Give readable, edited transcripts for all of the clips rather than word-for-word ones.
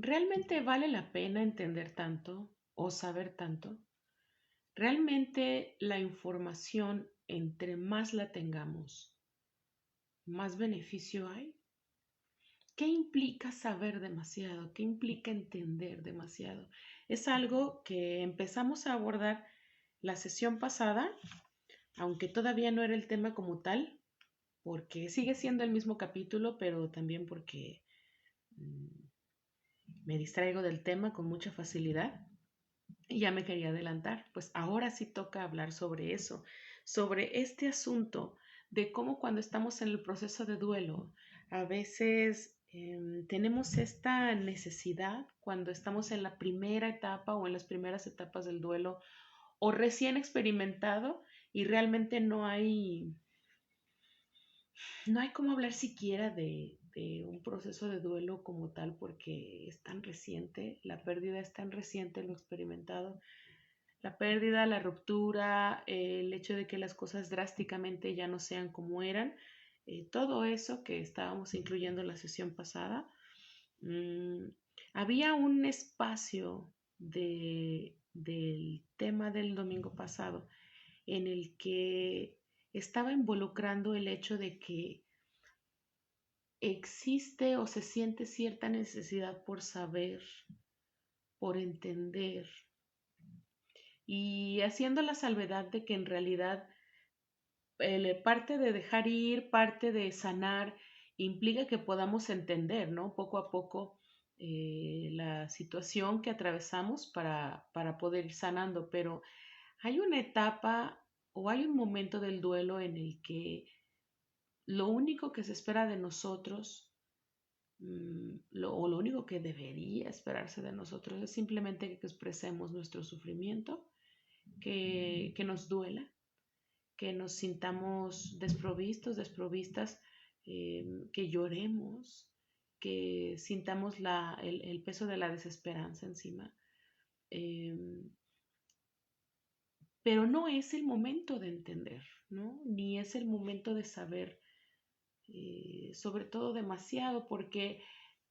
¿Realmente vale la pena entender tanto o saber tanto? ¿Realmente la información, entre más la tengamos, más beneficio hay? ¿Qué implica saber demasiado? ¿Qué implica entender demasiado? Es algo que empezamos a abordar la sesión pasada, aunque todavía no era el tema como tal, porque sigue siendo el mismo capítulo, pero también porque mm, me distraigo del tema con mucha facilidad. Y ya me quería adelantar, pues ahora sí toca hablar sobre eso, sobre este asunto de cómo cuando estamos en el proceso de duelo, a veces tenemos esta necesidad cuando estamos en la primera etapa o en las primeras etapas del duelo o recién experimentado y realmente no hay cómo hablar siquiera de un proceso de duelo como tal porque es tan reciente, la pérdida es tan reciente, lo experimentado, la pérdida, la ruptura, el hecho de que las cosas drásticamente ya no sean como eran, todo eso que estábamos incluyendo en la sesión pasada, mm, había un espacio del tema del domingo pasado en el que estaba involucrando el hecho de que existe o se siente cierta necesidad por saber, por entender, y haciendo la salvedad de que en realidad parte de dejar ir, parte de sanar, implica que podamos entender, ¿no? Poco a poco la situación que atravesamos para poder ir sanando, pero hay una etapa o hay un momento del duelo en el que lo único que se espera de nosotros, o lo único que debería esperarse de nosotros es simplemente que expresemos nuestro sufrimiento, que nos duela, que nos sintamos desprovistos, desprovistas, que lloremos, que sintamos el peso de la desesperanza encima. Eh, pero no es el momento de entender, ¿no? Ni es el momento de saber, sobre todo demasiado, porque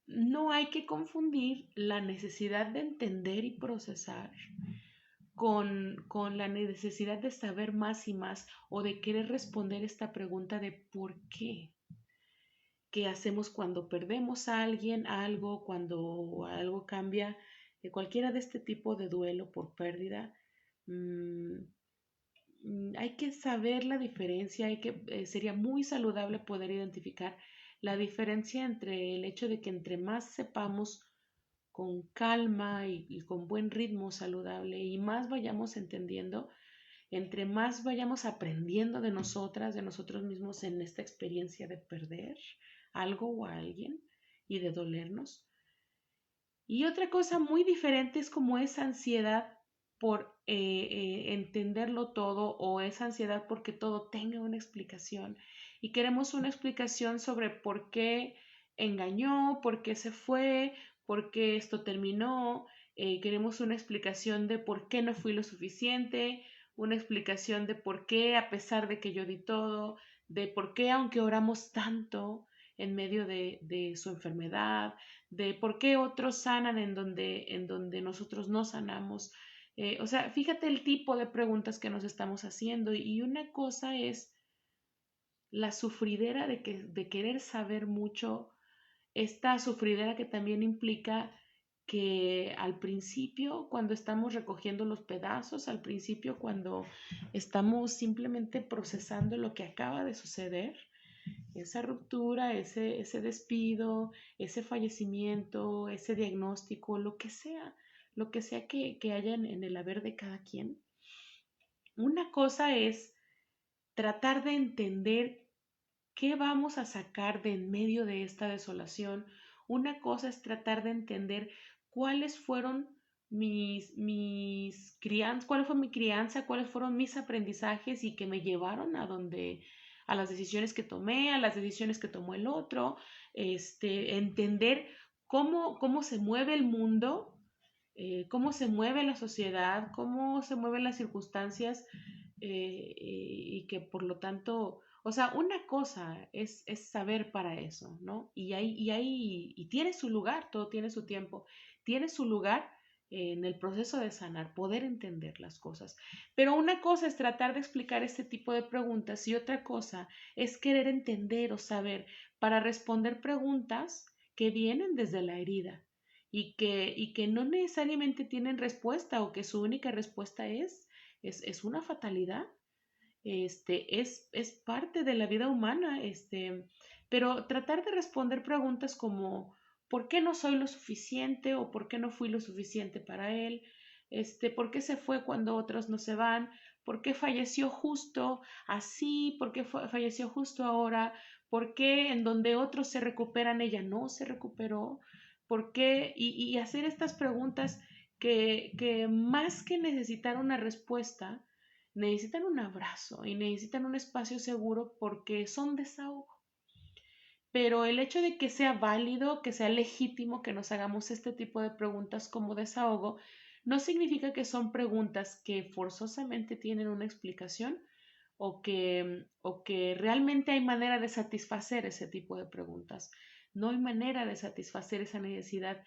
no hay que confundir la necesidad de entender y procesar con la necesidad de saber más y más o de querer responder esta pregunta de por qué. ¿Qué hacemos cuando perdemos a alguien, algo, cuando algo cambia? Cualquiera de este tipo de duelo por pérdida, mm, hay que saber la diferencia, sería muy saludable poder identificar la diferencia entre el hecho de que entre más sepamos con calma y con buen ritmo saludable y más vayamos entendiendo, entre más vayamos aprendiendo de nosotras, de nosotros mismos en esta experiencia de perder algo o a alguien y de dolernos. Y otra cosa muy diferente es como esa ansiedad por entenderlo todo o esa ansiedad porque todo tenga una explicación y queremos una explicación sobre por qué engañó, por qué se fue, por qué esto terminó, queremos una explicación de por qué no fui lo suficiente, una explicación de por qué a pesar de que yo di todo, de por qué aunque oramos tanto en medio de su enfermedad, de por qué otros sanan en donde nosotros no sanamos. O sea, fíjate el tipo de preguntas que nos estamos haciendo y una cosa es la sufridera de querer saber mucho, esta sufridera que también implica que al principio, cuando estamos recogiendo los pedazos, al principio, cuando estamos simplemente procesando lo que acaba de suceder, esa ruptura, ese despido, ese fallecimiento, ese diagnóstico, lo que sea que haya en el haber de cada quien. Una cosa es tratar de entender qué vamos a sacar de en medio de esta desolación. Una cosa es tratar de entender cuáles fueron mis crianzas, cuál fue mi crianza, cuáles fueron mis aprendizajes y que me llevaron a las decisiones que tomé, a las decisiones que tomó el otro, entender cómo se mueve el mundo, cómo se mueve la sociedad, cómo se mueven las circunstancias, y que por lo tanto O sea, una cosa es saber para eso, ¿no? Y tiene su lugar, todo tiene su tiempo, tiene su lugar en el proceso de sanar, poder entender las cosas. Pero una cosa es tratar de explicar este tipo de preguntas y otra cosa es querer entender o saber para responder preguntas que vienen desde la herida y que no necesariamente tienen respuesta o que su única respuesta es una fatalidad. Es parte de la vida humana, pero tratar de responder preguntas como ¿por qué no soy lo suficiente o por qué no fui lo suficiente para él? ¿Por qué se fue cuando otros no se van? ¿Por qué falleció justo así? ¿Por qué falleció justo ahora? ¿Por qué en donde otros se recuperan ella no se recuperó? ¿Por qué? Y hacer estas preguntas que más que necesitar una respuesta, necesitan un abrazo y necesitan un espacio seguro porque son desahogo. Pero el hecho de que sea válido, que sea legítimo que nos hagamos este tipo de preguntas como desahogo, no significa que son preguntas que forzosamente tienen una explicación o que realmente hay manera de satisfacer ese tipo de preguntas. No hay manera de satisfacer esa necesidad.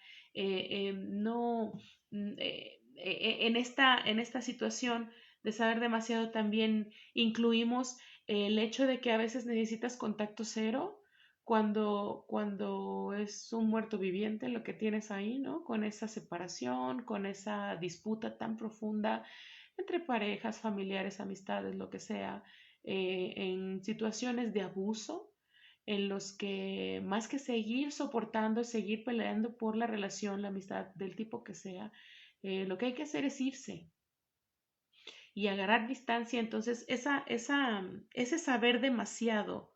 No, en esta situación de saber demasiado también incluimos el hecho de que a veces necesitas contacto cero cuando es un muerto viviente lo que tienes ahí, ¿no? Con esa separación, con esa disputa tan profunda entre parejas, familiares, amistades, lo que sea, en situaciones de abuso, en los que más que seguir soportando, seguir peleando por la relación, la amistad del tipo que sea, lo que hay que hacer es irse y agarrar distancia. Entonces, ese saber demasiado,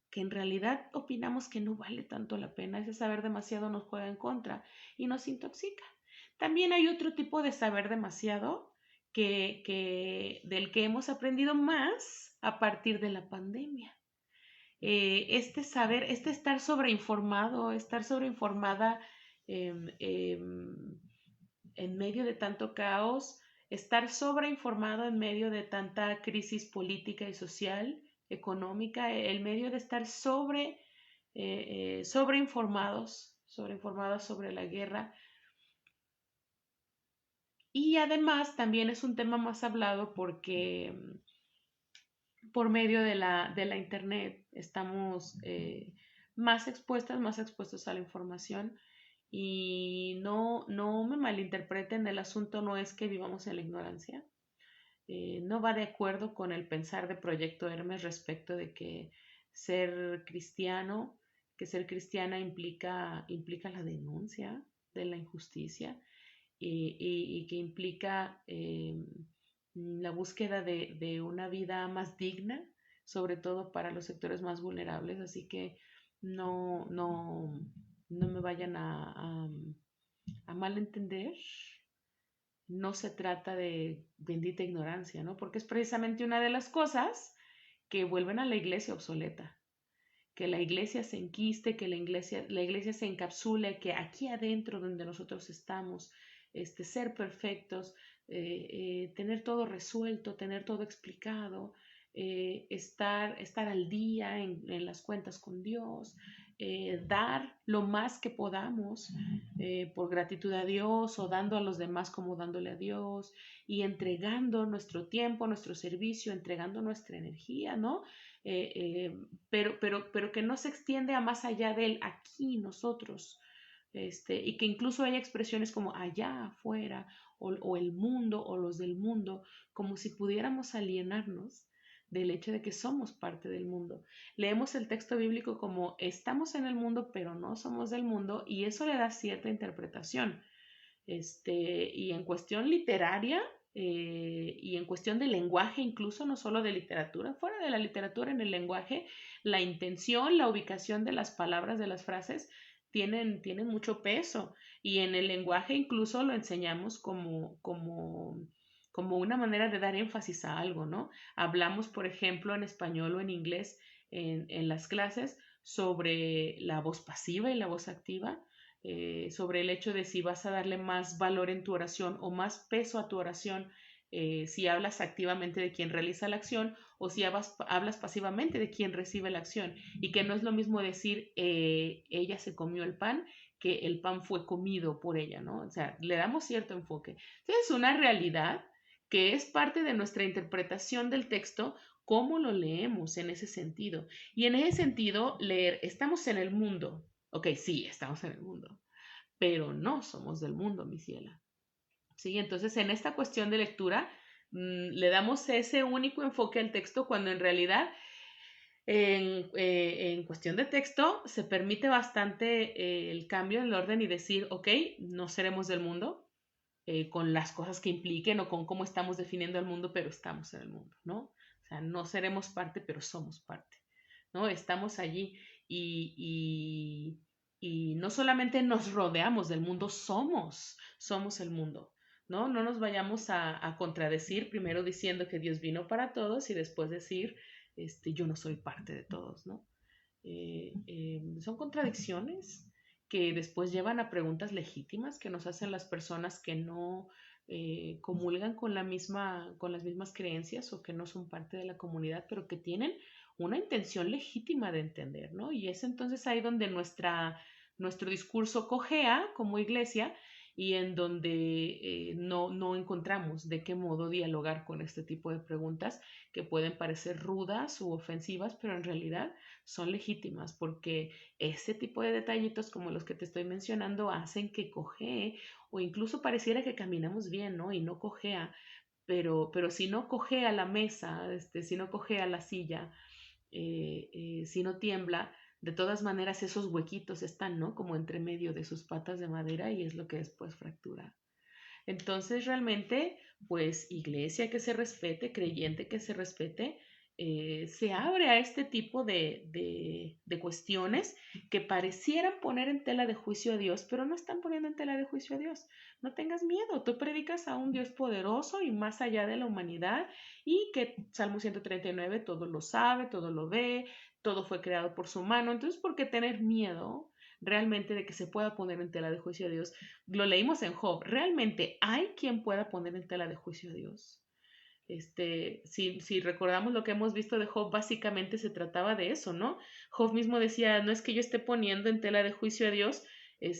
que en realidad opinamos que no vale tanto la pena, ese saber demasiado nos juega en contra y nos intoxica. También hay otro tipo de saber demasiado del que hemos aprendido más a partir de la pandemia. Este saber, estar sobreinformada em, em, en medio de tanto caos, estar sobreinformado en medio de tanta crisis política y social, económica, el medio de estar sobreinformados sobre la guerra. Y además también es un tema más hablado porque por medio de la internet estamos más expuestos a la información y no me malinterpreten, el asunto no es que vivamos en la ignorancia, no va de acuerdo con el pensar de Proyecto Hermes respecto de que ser cristiano, que ser cristiana implica la denuncia de la injusticia y que implica la búsqueda de una vida más digna, sobre todo para los sectores más vulnerables. Así que no me vayan a malentender. No se trata de bendita ignorancia, ¿no? Porque es precisamente una de las cosas que vuelven a la iglesia obsoleta, que la iglesia se enquiste, que la iglesia se encapsule, que aquí adentro donde nosotros estamos, ser perfectos, tener todo resuelto, tener todo explicado, estar al día en las cuentas con Dios, dar lo más que podamos por gratitud a Dios o dando a los demás como dándole a Dios y entregando nuestro tiempo, nuestro servicio, entregando nuestra energía, ¿no? Eh, eh, pero que no se extiende a más allá del aquí nosotros, y que incluso haya expresiones como allá afuera o el mundo o los del mundo, como si pudiéramos alienarnos del hecho de que somos parte del mundo. Leemos el texto bíblico como estamos en el mundo, pero no somos del mundo, y eso le da cierta interpretación. Y en cuestión literaria, y en cuestión de lenguaje, incluso no solo de literatura, fuera de la literatura, en el lenguaje, la intención, la ubicación de las palabras, de las frases, tienen mucho peso. Y en el lenguaje incluso lo enseñamos como una manera de dar énfasis a algo, ¿no? Hablamos, por ejemplo, en español o en inglés en las clases sobre la voz pasiva y la voz activa, sobre el hecho de si vas a darle más valor en tu oración o más peso a tu oración si hablas activamente de quien realiza la acción o si hablas pasivamente de quien recibe la acción, y que no es lo mismo decir ella se comió el pan que el pan fue comido por ella, ¿no? O sea, le damos cierto enfoque. Entonces, es una realidad que es parte de nuestra interpretación del texto, cómo lo leemos en ese sentido. Y en ese sentido, leer, estamos en el mundo. Ok, sí, estamos en el mundo, pero no somos del mundo, mi ciela. ¿Sí? Entonces, en esta cuestión de lectura, le damos ese único enfoque al texto cuando en realidad en cuestión de texto se permite bastante el cambio en el orden y decir, ok, no seremos del mundo, con las cosas que impliquen o con cómo estamos definiendo el mundo, pero estamos en el mundo, ¿no? O sea, no seremos parte, pero somos parte, ¿no? Estamos allí y, y no solamente nos rodeamos del mundo, somos el mundo, ¿no? No nos vayamos a contradecir, primero diciendo que Dios vino para todos y después decir, yo no soy parte de todos, ¿no? Son contradicciones que después llevan a preguntas legítimas que nos hacen las personas que no comulgan con con las mismas creencias o que no son parte de la comunidad, pero que tienen una intención legítima de entender, ¿no? Y es entonces ahí donde nuestro discurso cojea como iglesia y en donde no encontramos de qué modo dialogar con este tipo de preguntas que pueden parecer rudas u ofensivas, pero en realidad son legítimas porque ese tipo de detallitos como los que te estoy mencionando hacen que cojee o incluso pareciera que caminamos bien, ¿no? Y no cojea, pero si no cojea la mesa, si no cojea la silla, si no tiembla, de todas maneras esos huequitos están, ¿no? Como entre medio de sus patas de madera y es lo que después fractura. Entonces, realmente, pues iglesia que se respete, creyente que se respete, se abre a este tipo de cuestiones que parecieran poner en tela de juicio a Dios, pero no están poniendo en tela de juicio a Dios. No tengas miedo, tú predicas a un Dios poderoso y más allá de la humanidad y que Salmo 139 todo lo sabe, todo lo ve, todo fue creado por su mano. Entonces, ¿por qué tener miedo realmente de que se pueda poner en tela de juicio a Dios? Lo leímos en Job, ¿realmente hay quien pueda poner en tela de juicio a Dios? Si recordamos lo que hemos visto de Job, básicamente se trataba de eso, ¿no? Job mismo decía, no es que yo esté poniendo en tela de juicio a Dios,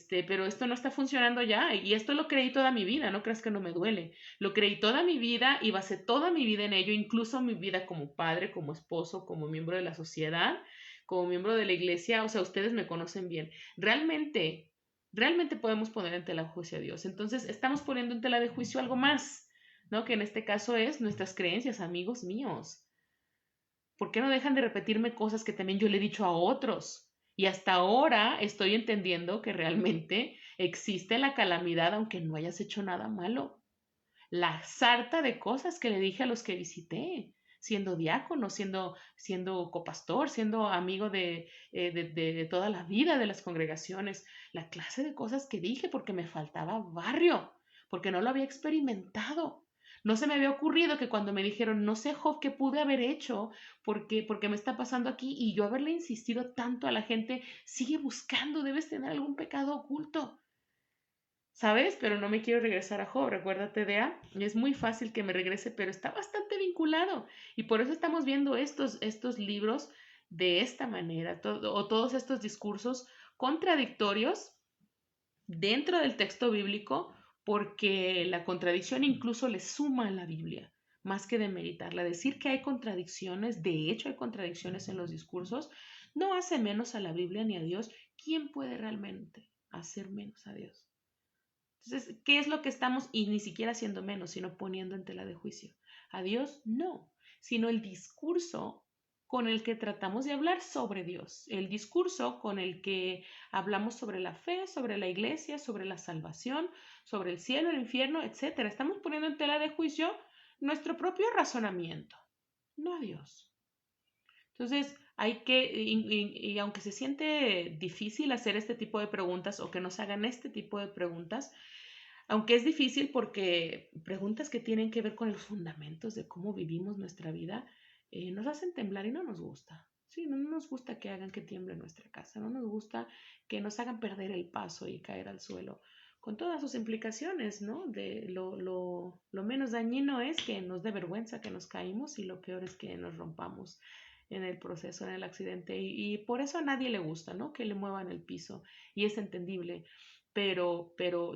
pero esto no está funcionando ya, y esto lo creí toda mi vida, no creas que no me duele, lo creí toda mi vida y basé toda mi vida en ello, incluso mi vida como padre, como esposo, como miembro de la sociedad, como miembro de la iglesia, o sea, ustedes me conocen bien, realmente podemos poner en tela de juicio a Dios, entonces estamos poniendo en tela de juicio algo más, ¿no? Que en este caso es nuestras creencias, amigos míos. ¿Por qué no dejan de repetirme cosas que también yo le he dicho a otros? Y hasta ahora estoy entendiendo que realmente existe la calamidad aunque no hayas hecho nada malo. La sarta de cosas que le dije a los que visité, siendo diácono, siendo copastor, siendo amigo de toda la vida de las congregaciones, la clase de cosas que dije porque me faltaba barrio, porque no lo había experimentado. No se me había ocurrido que cuando me dijeron, no sé, Job, qué pude haber hecho, porque me está pasando aquí, y yo haberle insistido tanto a la gente, sigue buscando, debes tener algún pecado oculto. ¿Sabes? Pero no me quiero regresar a Job, recuérdate de A. Es muy fácil que me regrese, pero está bastante vinculado. Y por eso estamos viendo estos libros de esta manera, o todos estos discursos contradictorios dentro del texto bíblico, porque la contradicción incluso le suma a la Biblia, más que demeritarla. Decir que hay contradicciones, de hecho hay contradicciones en los discursos, no hace menos a la Biblia ni a Dios. ¿Quién puede realmente hacer menos a Dios? Entonces, ¿qué es lo que estamos, y ni siquiera haciendo menos, sino poniendo en tela de juicio? A Dios no, sino el discurso con el que tratamos de hablar sobre Dios, el discurso con el que hablamos sobre la fe, sobre la iglesia, sobre la salvación, sobre el cielo, el infierno, etcétera. Estamos poniendo en tela de juicio nuestro propio razonamiento, no a Dios. Entonces, hay que, y aunque se siente difícil hacer este tipo de preguntas o que nos hagan este tipo de preguntas, aunque es difícil porque preguntas que tienen que ver con los fundamentos de cómo vivimos nuestra vida, nos hacen temblar y no nos gusta. Sí, no nos gusta que hagan que tiemble nuestra casa, no nos gusta que nos hagan perder el paso y caer al suelo. con todas sus implicaciones, ¿no? Lo menos dañino es que nos dé vergüenza que nos caímos y lo peor es que nos rompamos en el proceso, en el accidente. Y por eso a nadie le gusta, ¿no? Que le muevan el piso. Y es entendible. Pero,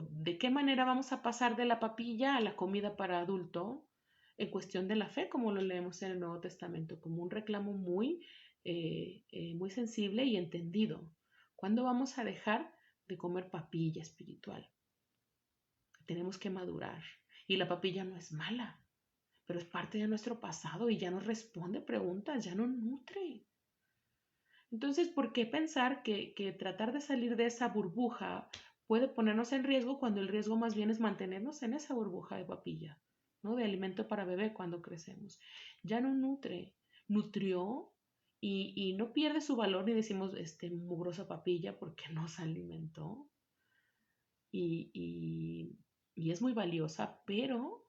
¿de qué manera vamos a pasar de la papilla a la comida para adulto? En cuestión de la fe, como lo leemos en el Nuevo Testamento, como un reclamo muy sensible y entendido. ¿Cuándo vamos a dejar de comer papilla espiritual? Tenemos que madurar. Y la papilla no es mala, pero es parte de nuestro pasado y ya no responde preguntas, ya no nutre. Entonces, ¿por qué pensar que tratar de salir de esa burbuja puede ponernos en riesgo cuando el riesgo más bien es mantenernos en esa burbuja de papilla, ¿no? De alimento para bebé cuando crecemos? Ya no nutre, nutrió y no pierde su valor ni decimos, mugrosa papilla porque nos alimentó y, y, y es muy valiosa, pero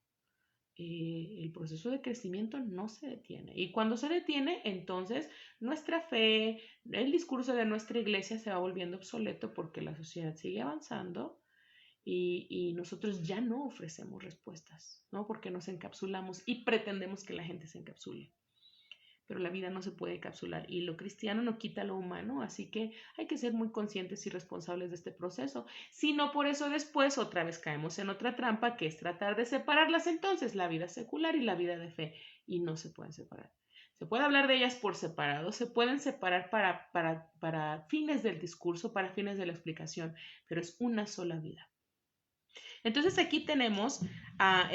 el proceso de crecimiento no se detiene. Y cuando se detiene, entonces nuestra fe, el discurso de nuestra iglesia se va volviendo obsoleto porque la sociedad sigue avanzando y nosotros ya no ofrecemos respuestas, ¿no? Porque nos encapsulamos y pretendemos que la gente se encapsule. Pero la vida no se puede capsular y lo cristiano no quita lo humano, así que hay que ser muy conscientes y responsables de este proceso. Si no, por eso después otra vez caemos en otra trampa que es tratar de separarlas entonces, la vida secular y la vida de fe, y no se pueden separar. Se puede hablar de ellas por separado, se pueden separar para fines del discurso, para fines de la explicación, pero es una sola vida. Entonces aquí tenemos a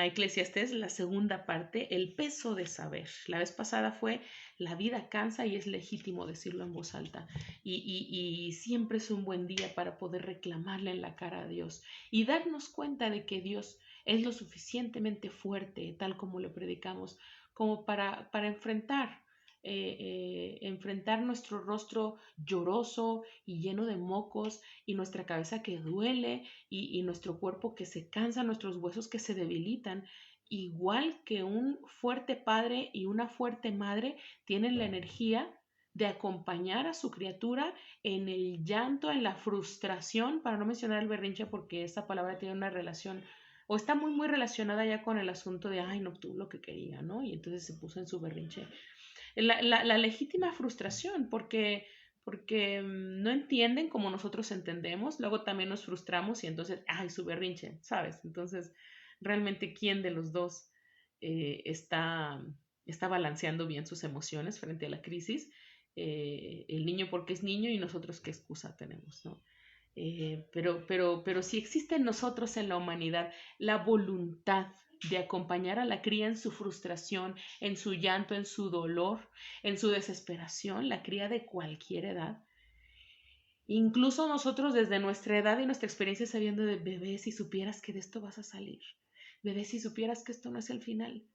Eclesiastés, la segunda parte, el peso de saber. La vez pasada fue la vida cansa y es legítimo decirlo en voz alta. Y siempre es un buen día para poder reclamarle en la cara a Dios y darnos cuenta de que Dios es lo suficientemente fuerte, tal como lo predicamos, como para enfrentar nuestro rostro lloroso y lleno de mocos y nuestra cabeza que duele y nuestro cuerpo que se cansa, nuestros huesos que se debilitan, igual que un fuerte padre y una fuerte madre tienen la energía de acompañar a su criatura en el llanto, en la frustración, para no mencionar el berrinche porque esa palabra tiene una relación o está muy relacionada ya con el asunto de, ay, no obtuvo lo que quería, ¿no? Y entonces se puso en su berrinche. La legítima frustración, porque no entienden como nosotros entendemos, luego también nos frustramos y entonces, ay, su berrinche, ¿sabes? Entonces, realmente, ¿quién de los dos está balanceando bien sus emociones frente a la crisis? El niño porque es niño y nosotros qué excusa tenemos, ¿no? Pero si existe en nosotros, en la humanidad, la voluntad de acompañar a la cría en su frustración, en su llanto, en su dolor, en su desesperación, la cría de cualquier edad. Incluso nosotros desde nuestra edad y nuestra experiencia sabiendo de bebé, si supieras que de esto vas a salir, bebé, si supieras que esto no es el final.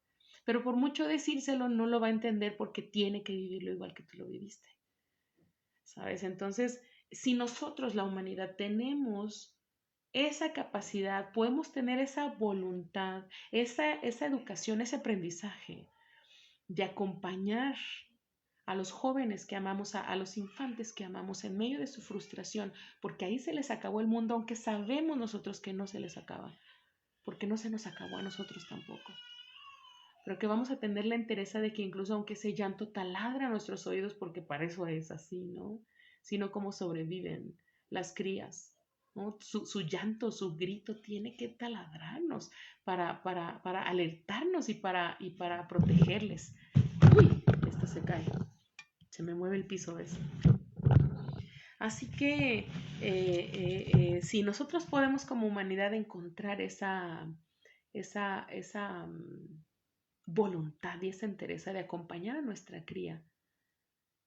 Pero por mucho decírselo, no lo va a entender porque tiene que vivirlo igual que tú lo viviste. ¿Sabes? Entonces, si nosotros, la humanidad, tenemos esa capacidad, podemos tener esa voluntad, esa educación, ese aprendizaje de acompañar a los jóvenes que amamos, a los infantes que amamos en medio de su frustración, porque ahí se les acabó el mundo, aunque sabemos nosotros que no se les acaba, porque no se nos acabó a nosotros tampoco. Pero que vamos a tener la entereza de que incluso aunque ese llanto taladra a nuestros oídos, porque para eso es así, ¿no? Sino cómo sobreviven las crías, ¿no? Su llanto, su grito tiene que taladrarnos para alertarnos y para protegerles. Uy, esto se cae. Se me mueve el piso ese. Así que si nosotros podemos como humanidad encontrar esa voluntad y esa entereza de acompañar a nuestra cría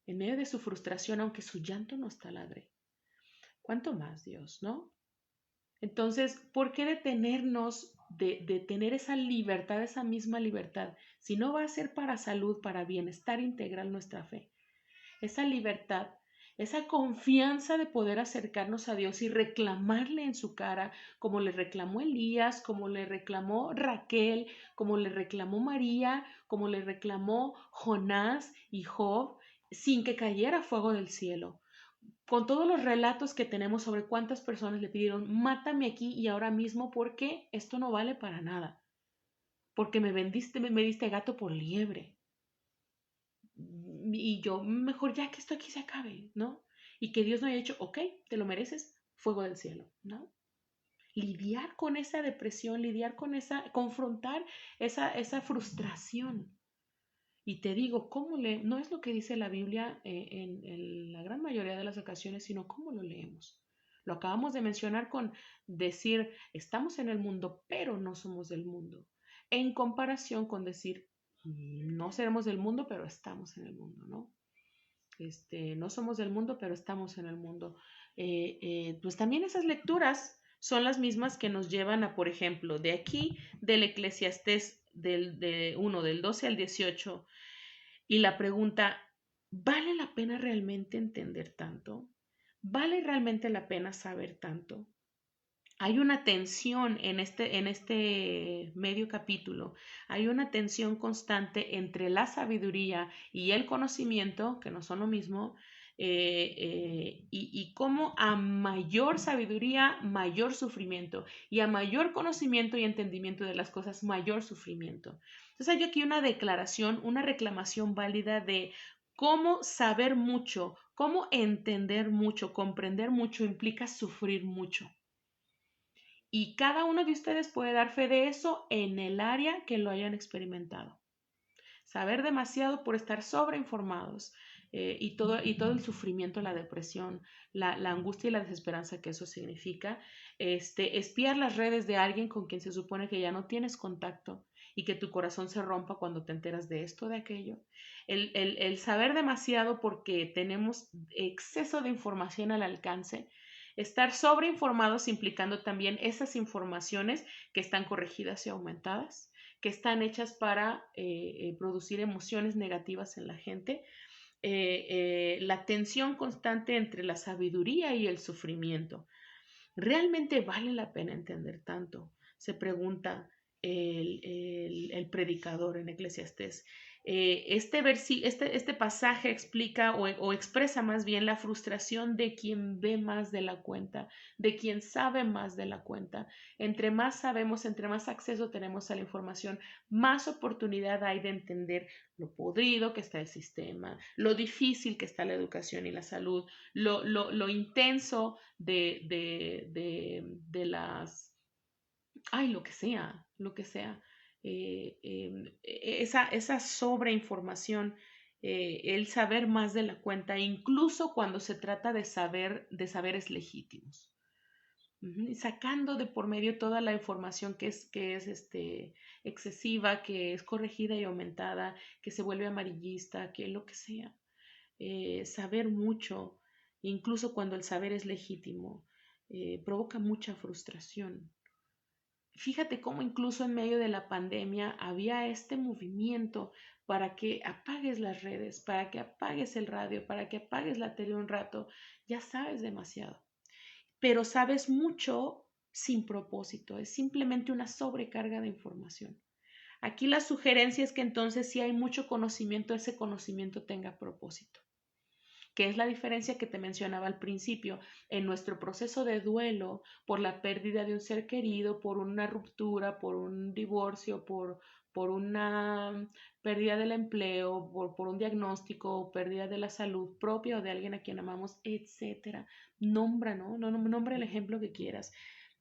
en medio de su frustración, aunque su llanto nos taladre, ¿cuánto más Dios, no? Entonces, ¿por qué detenernos de tener esa libertad, esa misma libertad, si no va a ser para salud, para bienestar integral nuestra fe? Esa libertad, esa confianza de poder acercarnos a Dios y reclamarle en su cara, como le reclamó Elías, como le reclamó Raquel, como le reclamó María, como le reclamó Jonás y Job, sin que cayera fuego del cielo. con todos los relatos que tenemos sobre cuántas personas le pidieron, mátame aquí y ahora mismo porque esto no vale para nada, porque me diste gato por liebre. Y yo, mejor ya que esto aquí se acabe, ¿no? Y que Dios no haya dicho, ok, te lo mereces, fuego del cielo, ¿no? Lidiar con esa depresión, lidiar con confrontar esa frustración. Y te digo, no es lo que dice la Biblia en la gran mayoría de las ocasiones, sino cómo lo leemos. Lo acabamos de mencionar con decir, estamos en el mundo, pero no somos del mundo. En comparación con decir, no seremos del mundo, pero estamos en el mundo, ¿no? No somos del mundo, pero estamos en el mundo. Pues también esas lecturas son las mismas que nos llevan a, por ejemplo, de aquí, del Eclesiastés del 12 al 18, y la pregunta, ¿vale la pena realmente entender tanto? ¿Vale realmente la pena saber tanto? Hay una tensión en este medio capítulo, hay una tensión constante entre la sabiduría y el conocimiento, que no son lo mismo, y cómo a mayor sabiduría, mayor sufrimiento, y a mayor conocimiento y entendimiento de las cosas, mayor sufrimiento. Entonces hay aquí una declaración, una reclamación válida de cómo saber mucho, cómo entender mucho, comprender mucho implica sufrir mucho. Y cada uno de ustedes puede dar fe de eso en el área que lo hayan experimentado. Saber demasiado por estar sobreinformados, y todo el sufrimiento, la depresión, la angustia y la desesperanza que eso significa. Espiar las redes de alguien con quien se supone que ya no tienes contacto y que tu corazón se rompa cuando te enteras de esto o de aquello. El saber demasiado porque tenemos exceso de información al alcance. Estar sobreinformados implicando también esas informaciones que están corregidas y aumentadas, que están hechas para producir emociones negativas en la gente. La tensión constante entre la sabiduría y el sufrimiento. ¿Realmente vale la pena entender tanto? Se pregunta el predicador en Eclesiastés. Este pasaje explica o expresa más bien la frustración de quien ve más de la cuenta, de quien sabe más de la cuenta. Entre más sabemos, entre más acceso tenemos a la información, más oportunidad hay de entender lo podrido que está el sistema, lo difícil que está la educación y la salud, lo intenso de las, ay, lo que sea, esa sobreinformación, el saber más de la cuenta, incluso cuando se trata de saberes legítimos. Y sacando de por medio toda la información que es excesiva, que es corregida y aumentada, que se vuelve amarillista, que lo que sea. Saber mucho, incluso cuando el saber es legítimo, provoca mucha frustración. Fíjate cómo incluso en medio de la pandemia había este movimiento para que apagues las redes, para que apagues el radio, para que apagues la tele un rato. Ya sabes demasiado, pero sabes mucho sin propósito, es simplemente una sobrecarga de información. Aquí la sugerencia es que entonces si hay mucho conocimiento, ese conocimiento tenga propósito, que es la diferencia que te mencionaba al principio. En nuestro proceso de duelo por la pérdida de un ser querido, por una ruptura, por un divorcio, por una pérdida del empleo, por un diagnóstico, pérdida de la salud propia o de alguien a quien amamos, etcétera. Nombra, ¿no? Nombra el ejemplo que quieras.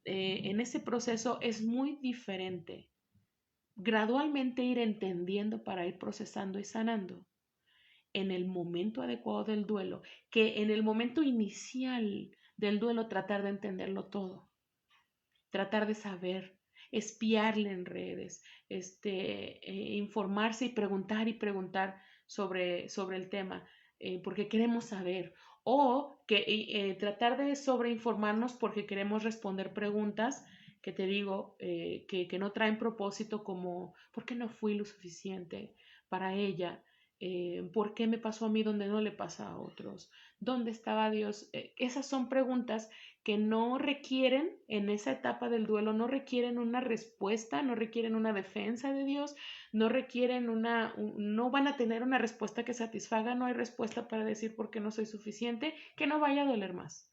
En ese proceso es muy diferente gradualmente ir entendiendo para ir procesando y sanando en el momento adecuado del duelo, que en el momento inicial del duelo tratar de entenderlo todo, tratar de saber, espiarle en redes, informarse y preguntar sobre el tema, porque queremos saber, o que tratar de sobreinformarnos porque queremos responder preguntas que te digo, que no traen propósito, como ¿por qué no fui lo suficiente para ella? ¿Por qué me pasó a mí donde no le pasa a otros? ¿Dónde estaba Dios? Esas son preguntas que no requieren, en esa etapa del duelo, no requieren una respuesta, no requieren una defensa de Dios, no requieren no van a tener una respuesta que satisfaga, no hay respuesta para decir por qué no soy suficiente, que no vaya a doler más.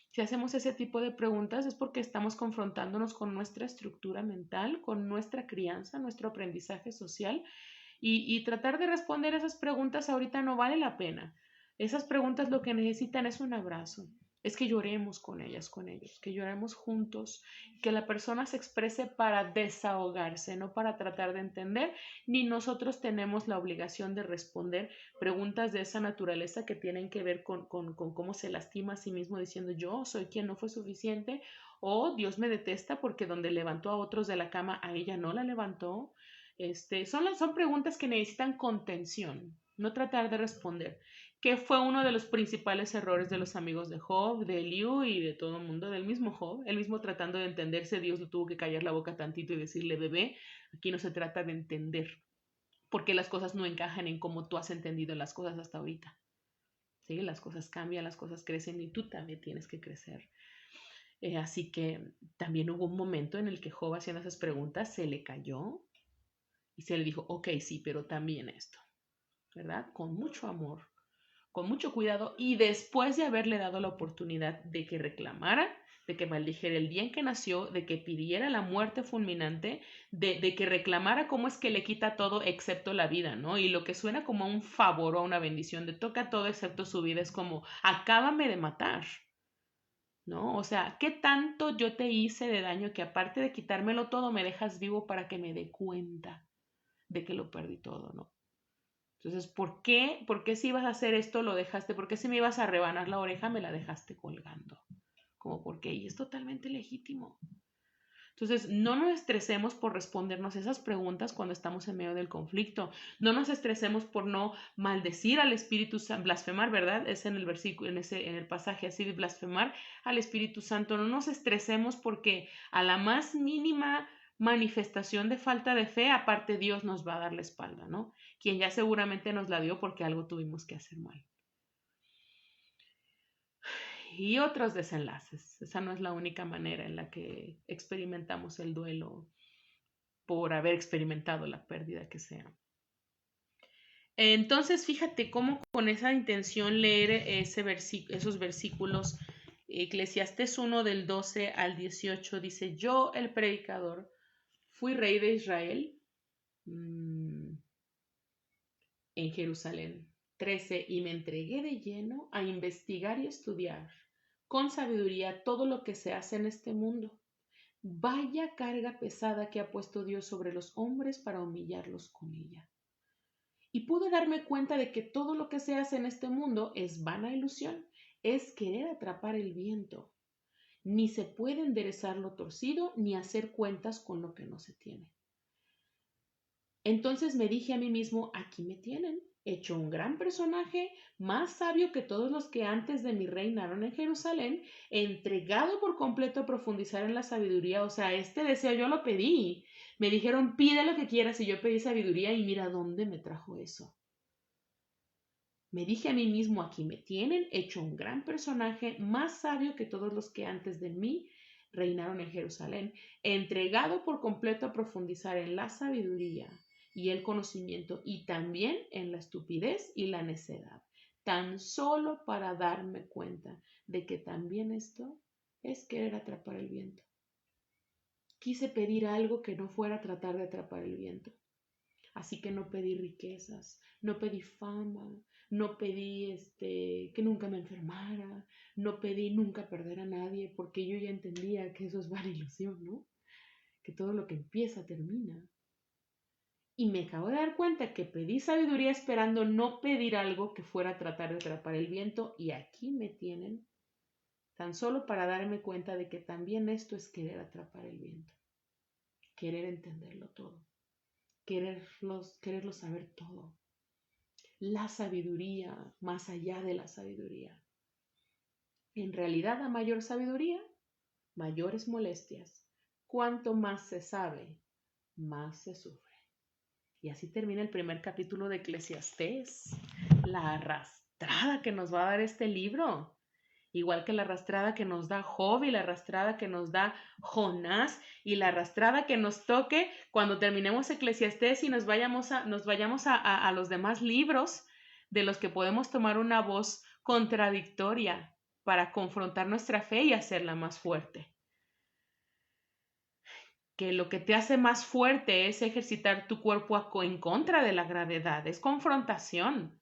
Si hacemos ese tipo de preguntas es porque estamos confrontándonos con nuestra estructura mental, con nuestra crianza, nuestro aprendizaje social y tratar de responder esas preguntas ahorita no vale la pena. Esas preguntas lo que necesitan es un abrazo, es que lloremos con ellas, con ellos, que lloremos juntos, que la persona se exprese para desahogarse, no para tratar de entender, ni nosotros tenemos la obligación de responder preguntas de esa naturaleza que tienen que ver con cómo se lastima a sí mismo diciendo yo soy quien no fue suficiente o Dios me detesta porque donde levantó a otros de la cama a ella no la levantó. Son preguntas que necesitan contención, no tratar de responder, que fue uno de los principales errores de los amigos de Job, de Eliú y de todo el mundo, del mismo Job, él mismo tratando de entenderse, Dios le tuvo que callar la boca tantito y decirle, bebé, aquí no se trata de entender, porque las cosas no encajan en cómo tú has entendido las cosas hasta ahorita. ¿Sí? Las cosas cambian, las cosas crecen y tú también tienes que crecer. Así que también hubo un momento en el que Job haciendo esas preguntas se le cayó y se le dijo, ok, sí, pero también esto, ¿verdad? Con mucho amor, con mucho cuidado y después de haberle dado la oportunidad de que reclamara, de que maldijera el día en que nació, de que pidiera la muerte fulminante, de que reclamara cómo es que le quita todo excepto la vida, ¿no? Y lo que suena como un favor o una bendición de toca todo excepto su vida es como, acábame de matar, ¿no? O sea, ¿qué tanto yo te hice de daño que aparte de quitármelo todo me dejas vivo para que me dé cuenta de que lo perdí todo, ¿no? Entonces, ¿por qué si ibas a hacer esto lo dejaste? ¿Por qué si me ibas a rebanar la oreja me la dejaste colgando? Como por qué, y es totalmente legítimo. Entonces, no nos estresemos por respondernos esas preguntas cuando estamos en medio del conflicto. No nos estresemos por no maldecir al Espíritu Santo, blasfemar, ¿verdad? Es en el versículo, en el pasaje así de blasfemar al Espíritu Santo. No nos estresemos porque a la más mínima manifestación de falta de fe, aparte Dios nos va a dar la espalda, ¿no? Quien ya seguramente nos la dio porque algo tuvimos que hacer mal. Y otros desenlaces. Esa no es la única manera en la que experimentamos el duelo por haber experimentado la pérdida que sea. Entonces, fíjate cómo con esa intención leer esos versículos, Eclesiastés 1 del 12 al 18 dice, yo el predicador fui rey de Israel en Jerusalén. 13. Y me entregué de lleno a investigar y estudiar con sabiduría todo lo que se hace en este mundo. Vaya carga pesada que ha puesto Dios sobre los hombres para humillarlos con ella. Y pude darme cuenta de que todo lo que se hace en este mundo es vana ilusión, es querer atrapar el viento. Ni se puede enderezar lo torcido, ni hacer cuentas con lo que no se tiene. Entonces me dije a mí mismo, aquí me tienen, hecho un gran personaje, más sabio que todos los que antes de mí reinaron en Jerusalén, entregado por completo a profundizar en la sabiduría. O sea, este deseo yo lo pedí. Me dijeron, pide lo que quieras y yo pedí sabiduría y mira dónde me trajo eso. Me dije a mí mismo, aquí me tienen, hecho un gran personaje, más sabio que todos los que antes de mí reinaron en Jerusalén, entregado por completo a profundizar en la sabiduría y el conocimiento y también en la estupidez y la necedad, tan solo para darme cuenta de que también esto es querer atrapar el viento. Quise pedir algo que no fuera tratar de atrapar el viento. Así que no pedí riquezas, no pedí fama, no pedí que nunca me enfermara, no pedí nunca perder a nadie, porque yo ya entendía que eso es vana ilusión, ¿no? Que todo lo que empieza termina. Y me acabo de dar cuenta que pedí sabiduría esperando no pedir algo que fuera a tratar de atrapar el viento, y aquí me tienen, tan solo para darme cuenta de que también esto es querer atrapar el viento, querer entenderlo todo, quererlo saber todo. La sabiduría más allá de la sabiduría. En realidad, a mayor sabiduría, mayores molestias. Cuanto más se sabe, más se sufre. Y así termina el primer capítulo de Eclesiastés. La arrastrada que nos va a dar este libro. Igual que la arrastrada que nos da Job y la arrastrada que nos da Jonás y la arrastrada que nos toque cuando terminemos Eclesiastés y nos vayamos a los demás libros de los que podemos tomar una voz contradictoria para confrontar nuestra fe y hacerla más fuerte. Que lo que te hace más fuerte es ejercitar tu cuerpo en contra de la gravedad, es confrontación,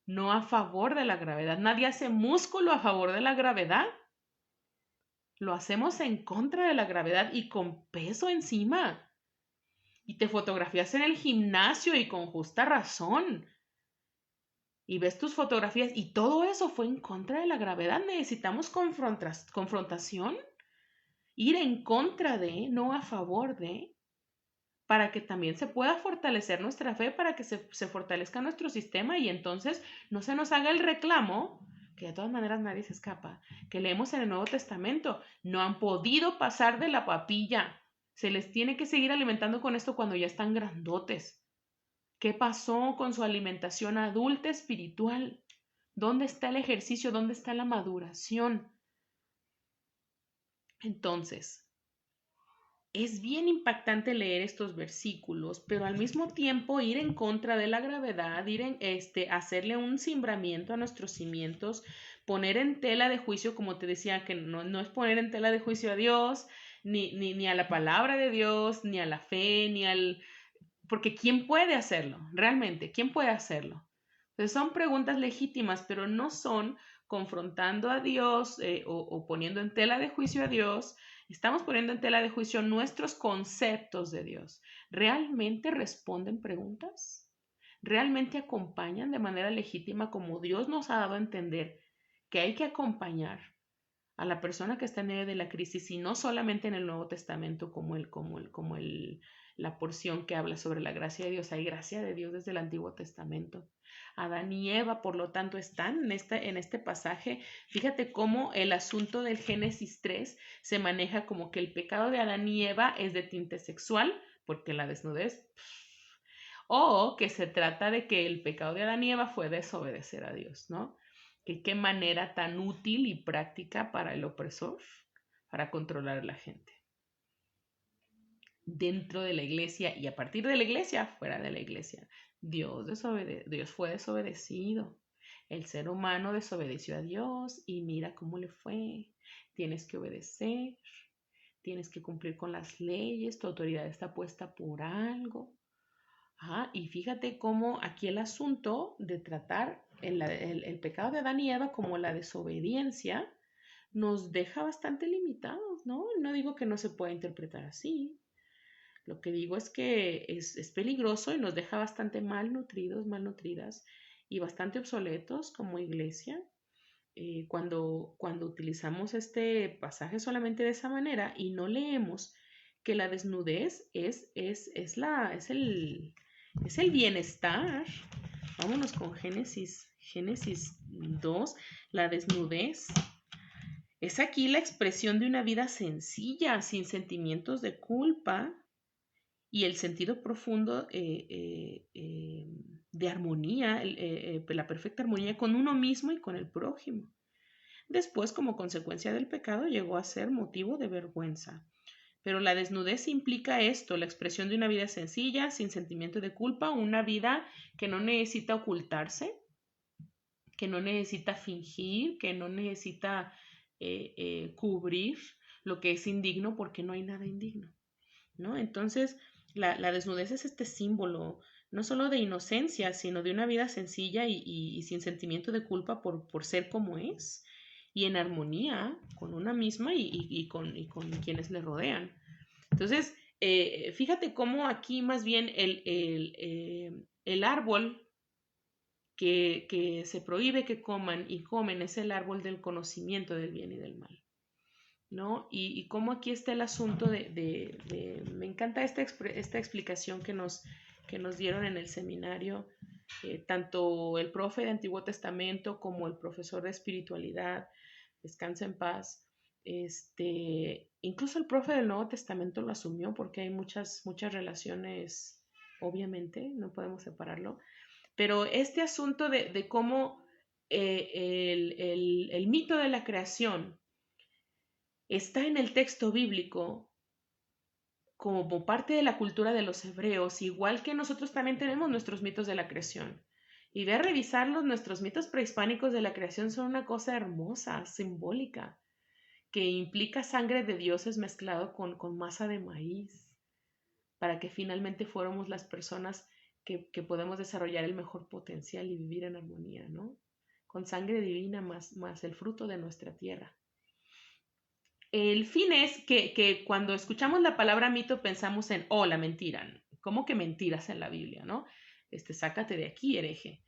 no a favor de la gravedad. Nadie hace músculo a favor de la gravedad. Lo hacemos en contra de la gravedad y con peso encima. Y te fotografías en el gimnasio y con justa razón. Y ves tus fotografías y todo eso fue en contra de la gravedad. Necesitamos confrontación, ir en contra de, no a favor de, para que también se pueda fortalecer nuestra fe, para que se fortalezca nuestro sistema y entonces no se nos haga el reclamo, que de todas maneras nadie se escapa, que leemos en el Nuevo Testamento, no han podido pasar de la papilla, se les tiene que seguir alimentando con esto cuando ya están grandotes. ¿Qué pasó con su alimentación adulta espiritual? ¿Dónde está el ejercicio? ¿Dónde está la maduración? Entonces, es bien impactante leer estos versículos, pero al mismo tiempo ir en contra de la gravedad, hacerle un cimbramiento a nuestros cimientos, poner en tela de juicio, como te decía, que no es poner en tela de juicio a Dios, ni a la palabra de Dios, ni a la fe, porque ¿quién puede hacerlo? Realmente, ¿quién puede hacerlo? Entonces son preguntas legítimas, pero no son confrontando a Dios o poniendo en tela de juicio a Dios. Estamos poniendo en tela de juicio nuestros conceptos de Dios. ¿Realmente responden preguntas? ¿Realmente acompañan de manera legítima como Dios nos ha dado a entender que hay que acompañar a la persona que está en medio de la crisis y no solamente en el Nuevo Testamento la porción que habla sobre la gracia de Dios? Hay gracia de Dios desde el Antiguo Testamento. Adán y Eva, por lo tanto, están en este pasaje. Fíjate cómo el asunto del Génesis 3 se maneja como que el pecado de Adán y Eva es de tinte sexual, porque la desnudez, o que se trata de que el pecado de Adán y Eva fue desobedecer a Dios, ¿no? Que qué manera tan útil y práctica para el opresor, para controlar a la gente. Dentro de la iglesia y a partir de la iglesia, fuera de la iglesia. Dios fue desobedecido. El ser humano desobedeció a Dios y mira cómo le fue. Tienes que obedecer, tienes que cumplir con las leyes, tu autoridad está puesta por algo. Y fíjate cómo aquí el asunto de tratar el pecado de Adán y Eva como la desobediencia nos deja bastante limitados, ¿no? No digo que no se pueda interpretar así. Lo que digo es que es peligroso y nos deja bastante malnutridas y bastante obsoletos como iglesia cuando utilizamos este pasaje solamente de esa manera y no leemos que la desnudez es el bienestar. Vámonos con Génesis 2, la desnudez. Es aquí la expresión de una vida sencilla, sin sentimientos de culpa, y el sentido profundo de armonía, la perfecta armonía con uno mismo y con el prójimo. Después, como consecuencia del pecado, llegó a ser motivo de vergüenza. Pero la desnudez implica esto, la expresión de una vida sencilla, sin sentimiento de culpa, una vida que no necesita ocultarse, que no necesita fingir, que no necesita cubrir lo que es indigno, porque no hay nada indigno, ¿no? Entonces, la desnudez es este símbolo, no solo de inocencia, sino de una vida sencilla y sin sentimiento de culpa por ser como es, y en armonía con una misma y con quienes le rodean. Entonces, fíjate cómo aquí más bien el árbol que se prohíbe que coman y comen es el árbol del conocimiento del bien y del mal, ¿no? Y cómo aquí está el asunto me encanta esta explicación que nos dieron en el seminario, tanto el profe de Antiguo Testamento como el profesor de espiritualidad, descansa en paz, incluso el profe del Nuevo Testamento lo asumió porque hay muchas relaciones, obviamente, no podemos separarlo, pero este asunto de cómo el mito de la creación está en el texto bíblico como parte de la cultura de los hebreos, igual que nosotros también tenemos nuestros mitos de la creación. Y ve a revisarlos, nuestros mitos prehispánicos de la creación son una cosa hermosa, simbólica, que implica sangre de dioses mezclado con masa de maíz, para que finalmente fuéramos las personas que podemos desarrollar el mejor potencial y vivir en armonía, ¿no? Con sangre divina más el fruto de nuestra tierra. El fin es que cuando escuchamos la palabra mito pensamos en, oh, la mentira. ¿Cómo que mentiras en la Biblia, no? Sácate de aquí, hereje.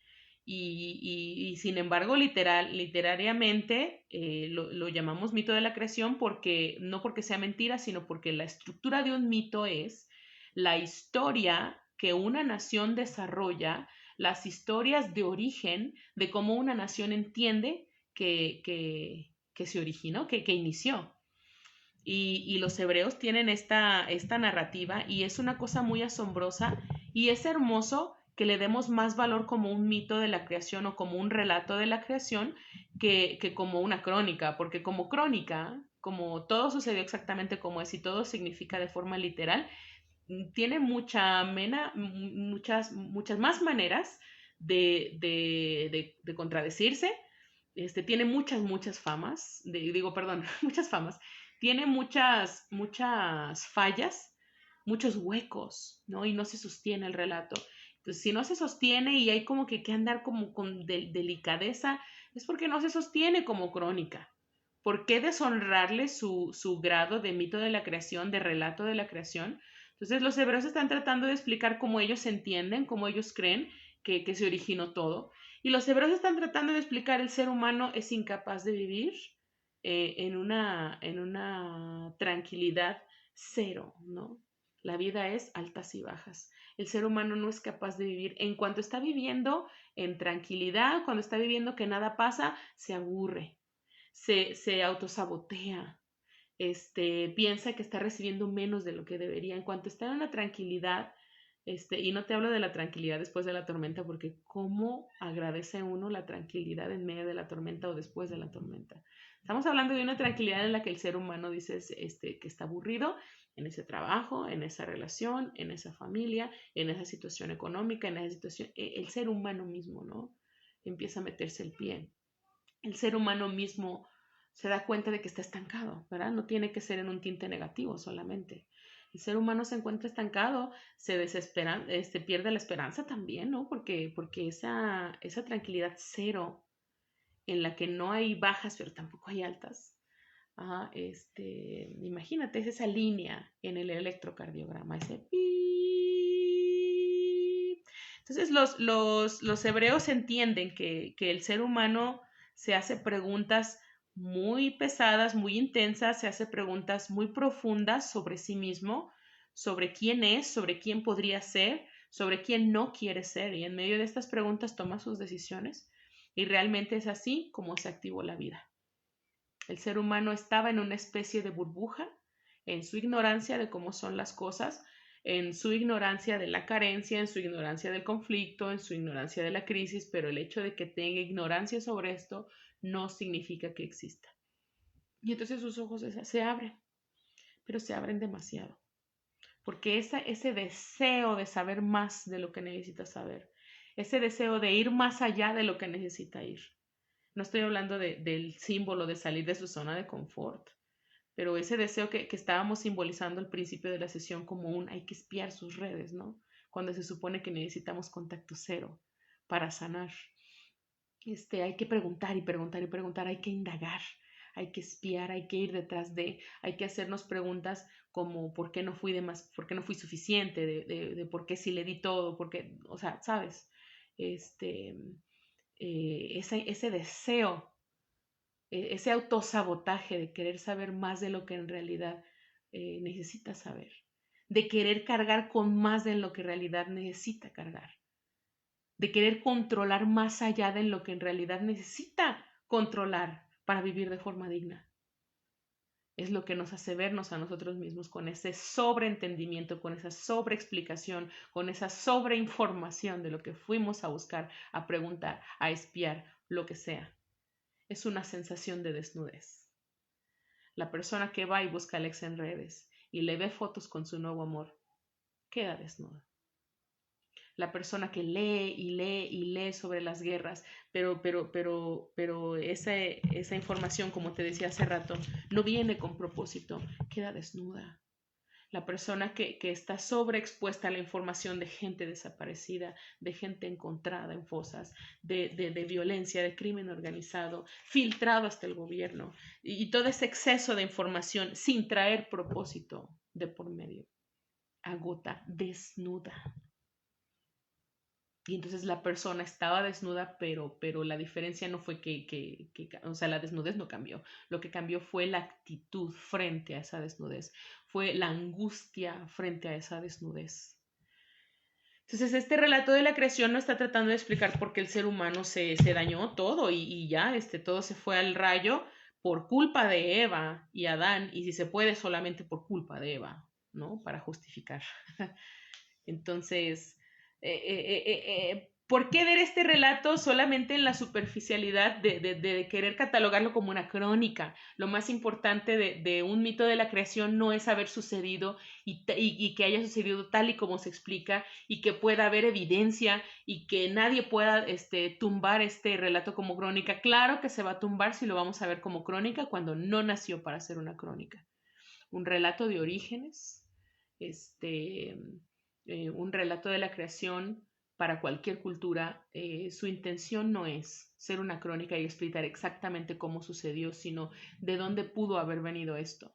Y sin embargo, literariamente lo llamamos mito de la creación porque no porque sea mentira, sino porque la estructura de un mito es la historia que una nación desarrolla, las historias de origen de cómo una nación entiende que se originó, que inició. Y los hebreos tienen esta narrativa y es una cosa muy asombrosa y es hermoso que le demos más valor como un mito de la creación o como un relato de la creación que como una crónica, porque como crónica, como todo sucedió exactamente como es y todo significa de forma literal, tiene muchas más maneras de contradecirse. Tiene muchas famas, muchas famas, tiene muchas fallas, muchos huecos, ¿no? Y no se sostiene el relato. Entonces, si no se sostiene y hay como que andar como con delicadeza, es porque no se sostiene como crónica. ¿Por qué deshonrarle su grado de mito de la creación, de relato de la creación? Entonces, los hebreos están tratando de explicar cómo ellos entienden, cómo ellos creen que se originó todo. Y los hebreos están tratando de explicar el ser humano es incapaz de vivir en una tranquilidad cero, ¿no? La vida es altas y bajas. El ser humano no es capaz de vivir. En cuanto está viviendo en tranquilidad, cuando está viviendo que nada pasa, se aburre, se autosabotea, piensa que está recibiendo menos de lo que debería. En cuanto está en una tranquilidad, y no te hablo de la tranquilidad después de la tormenta, porque cómo agradece uno la tranquilidad en medio de la tormenta o después de la tormenta. Estamos hablando de una tranquilidad en la que el ser humano dice que está aburrido en ese trabajo, en esa relación, en esa familia, en esa situación económica, en esa situación, el ser humano mismo, ¿no? Empieza a meterse el pie. El ser humano mismo se da cuenta de que está estancado, ¿verdad? No tiene que ser en un tinte negativo solamente. El ser humano se encuentra estancado, se desespera, pierde la esperanza también, ¿no? Porque esa tranquilidad cero en la que no hay bajas, pero tampoco hay altas. Ajá, imagínate, es esa línea en el electrocardiograma, ese pi. Entonces los hebreos entienden que el ser humano se hace preguntas muy pesadas, muy intensas, se hace preguntas muy profundas sobre sí mismo, sobre quién es, sobre quién podría ser, sobre quién no quiere ser. Y en medio de estas preguntas toma sus decisiones. Y realmente es así como se activó la vida. El ser humano estaba en una especie de burbuja, en su ignorancia de cómo son las cosas, en su ignorancia de la carencia, en su ignorancia del conflicto, en su ignorancia de la crisis, pero el hecho de que tenga ignorancia sobre esto no significa que exista. Y entonces sus ojos se abren, pero se abren demasiado, porque ese deseo de saber más de lo que necesita saber, ese deseo de ir más allá de lo que necesita ir. No estoy hablando del símbolo de salir de su zona de confort, pero ese deseo que estábamos simbolizando al principio de la sesión como hay que espiar sus redes, ¿no? Cuando se supone que necesitamos contacto cero para sanar. Hay que preguntar y preguntar y preguntar, hay que indagar, hay que espiar, hay que ir detrás hay que hacernos preguntas como ¿por qué no fui por qué no fui suficiente? De por qué sí le di todo, porque, o sea, ¿sabes? Ese deseo, ese autosabotaje de querer saber más de lo que en realidad necesita saber, de querer cargar con más de lo que en realidad necesita cargar, de querer controlar más allá de lo que en realidad necesita controlar para vivir de forma digna. Es lo que nos hace vernos a nosotros mismos con ese sobreentendimiento, con esa sobreexplicación, con esa sobreinformación de lo que fuimos a buscar, a preguntar, a espiar lo que sea. Es una sensación de desnudez. La persona que va y busca al ex en redes y le ve fotos con su nuevo amor, queda desnuda. La persona que lee y lee y lee sobre las guerras, pero esa información, como te decía hace rato, no viene con propósito, queda desnuda. La persona que está sobreexpuesta a la información de gente desaparecida, de gente encontrada en fosas, de violencia, de crimen organizado, filtrado hasta el gobierno, y todo ese exceso de información sin traer propósito de por medio, agota, desnuda. Y entonces la persona estaba desnuda, pero la diferencia no fue o sea, la desnudez no cambió. Lo que cambió fue la actitud frente a esa desnudez, fue la angustia frente a esa desnudez. Entonces, este relato de la creación no está tratando de explicar por qué el ser humano se dañó todo y ya, todo se fue al rayo por culpa de Eva y Adán, y si se puede, solamente por culpa de Eva, ¿no? Para justificar. Entonces, ¿por qué ver este relato solamente en la superficialidad de querer catalogarlo como una crónica? Lo más importante de un mito de la creación no es haber sucedido y que haya sucedido tal y como se explica y que pueda haber evidencia y que nadie pueda tumbar este relato como crónica. Claro que se va a tumbar si lo vamos a ver como crónica cuando no nació para ser una crónica. Un relato de orígenes, un relato de la creación para cualquier cultura, su intención no es ser una crónica y explicar exactamente cómo sucedió, sino de dónde pudo haber venido esto,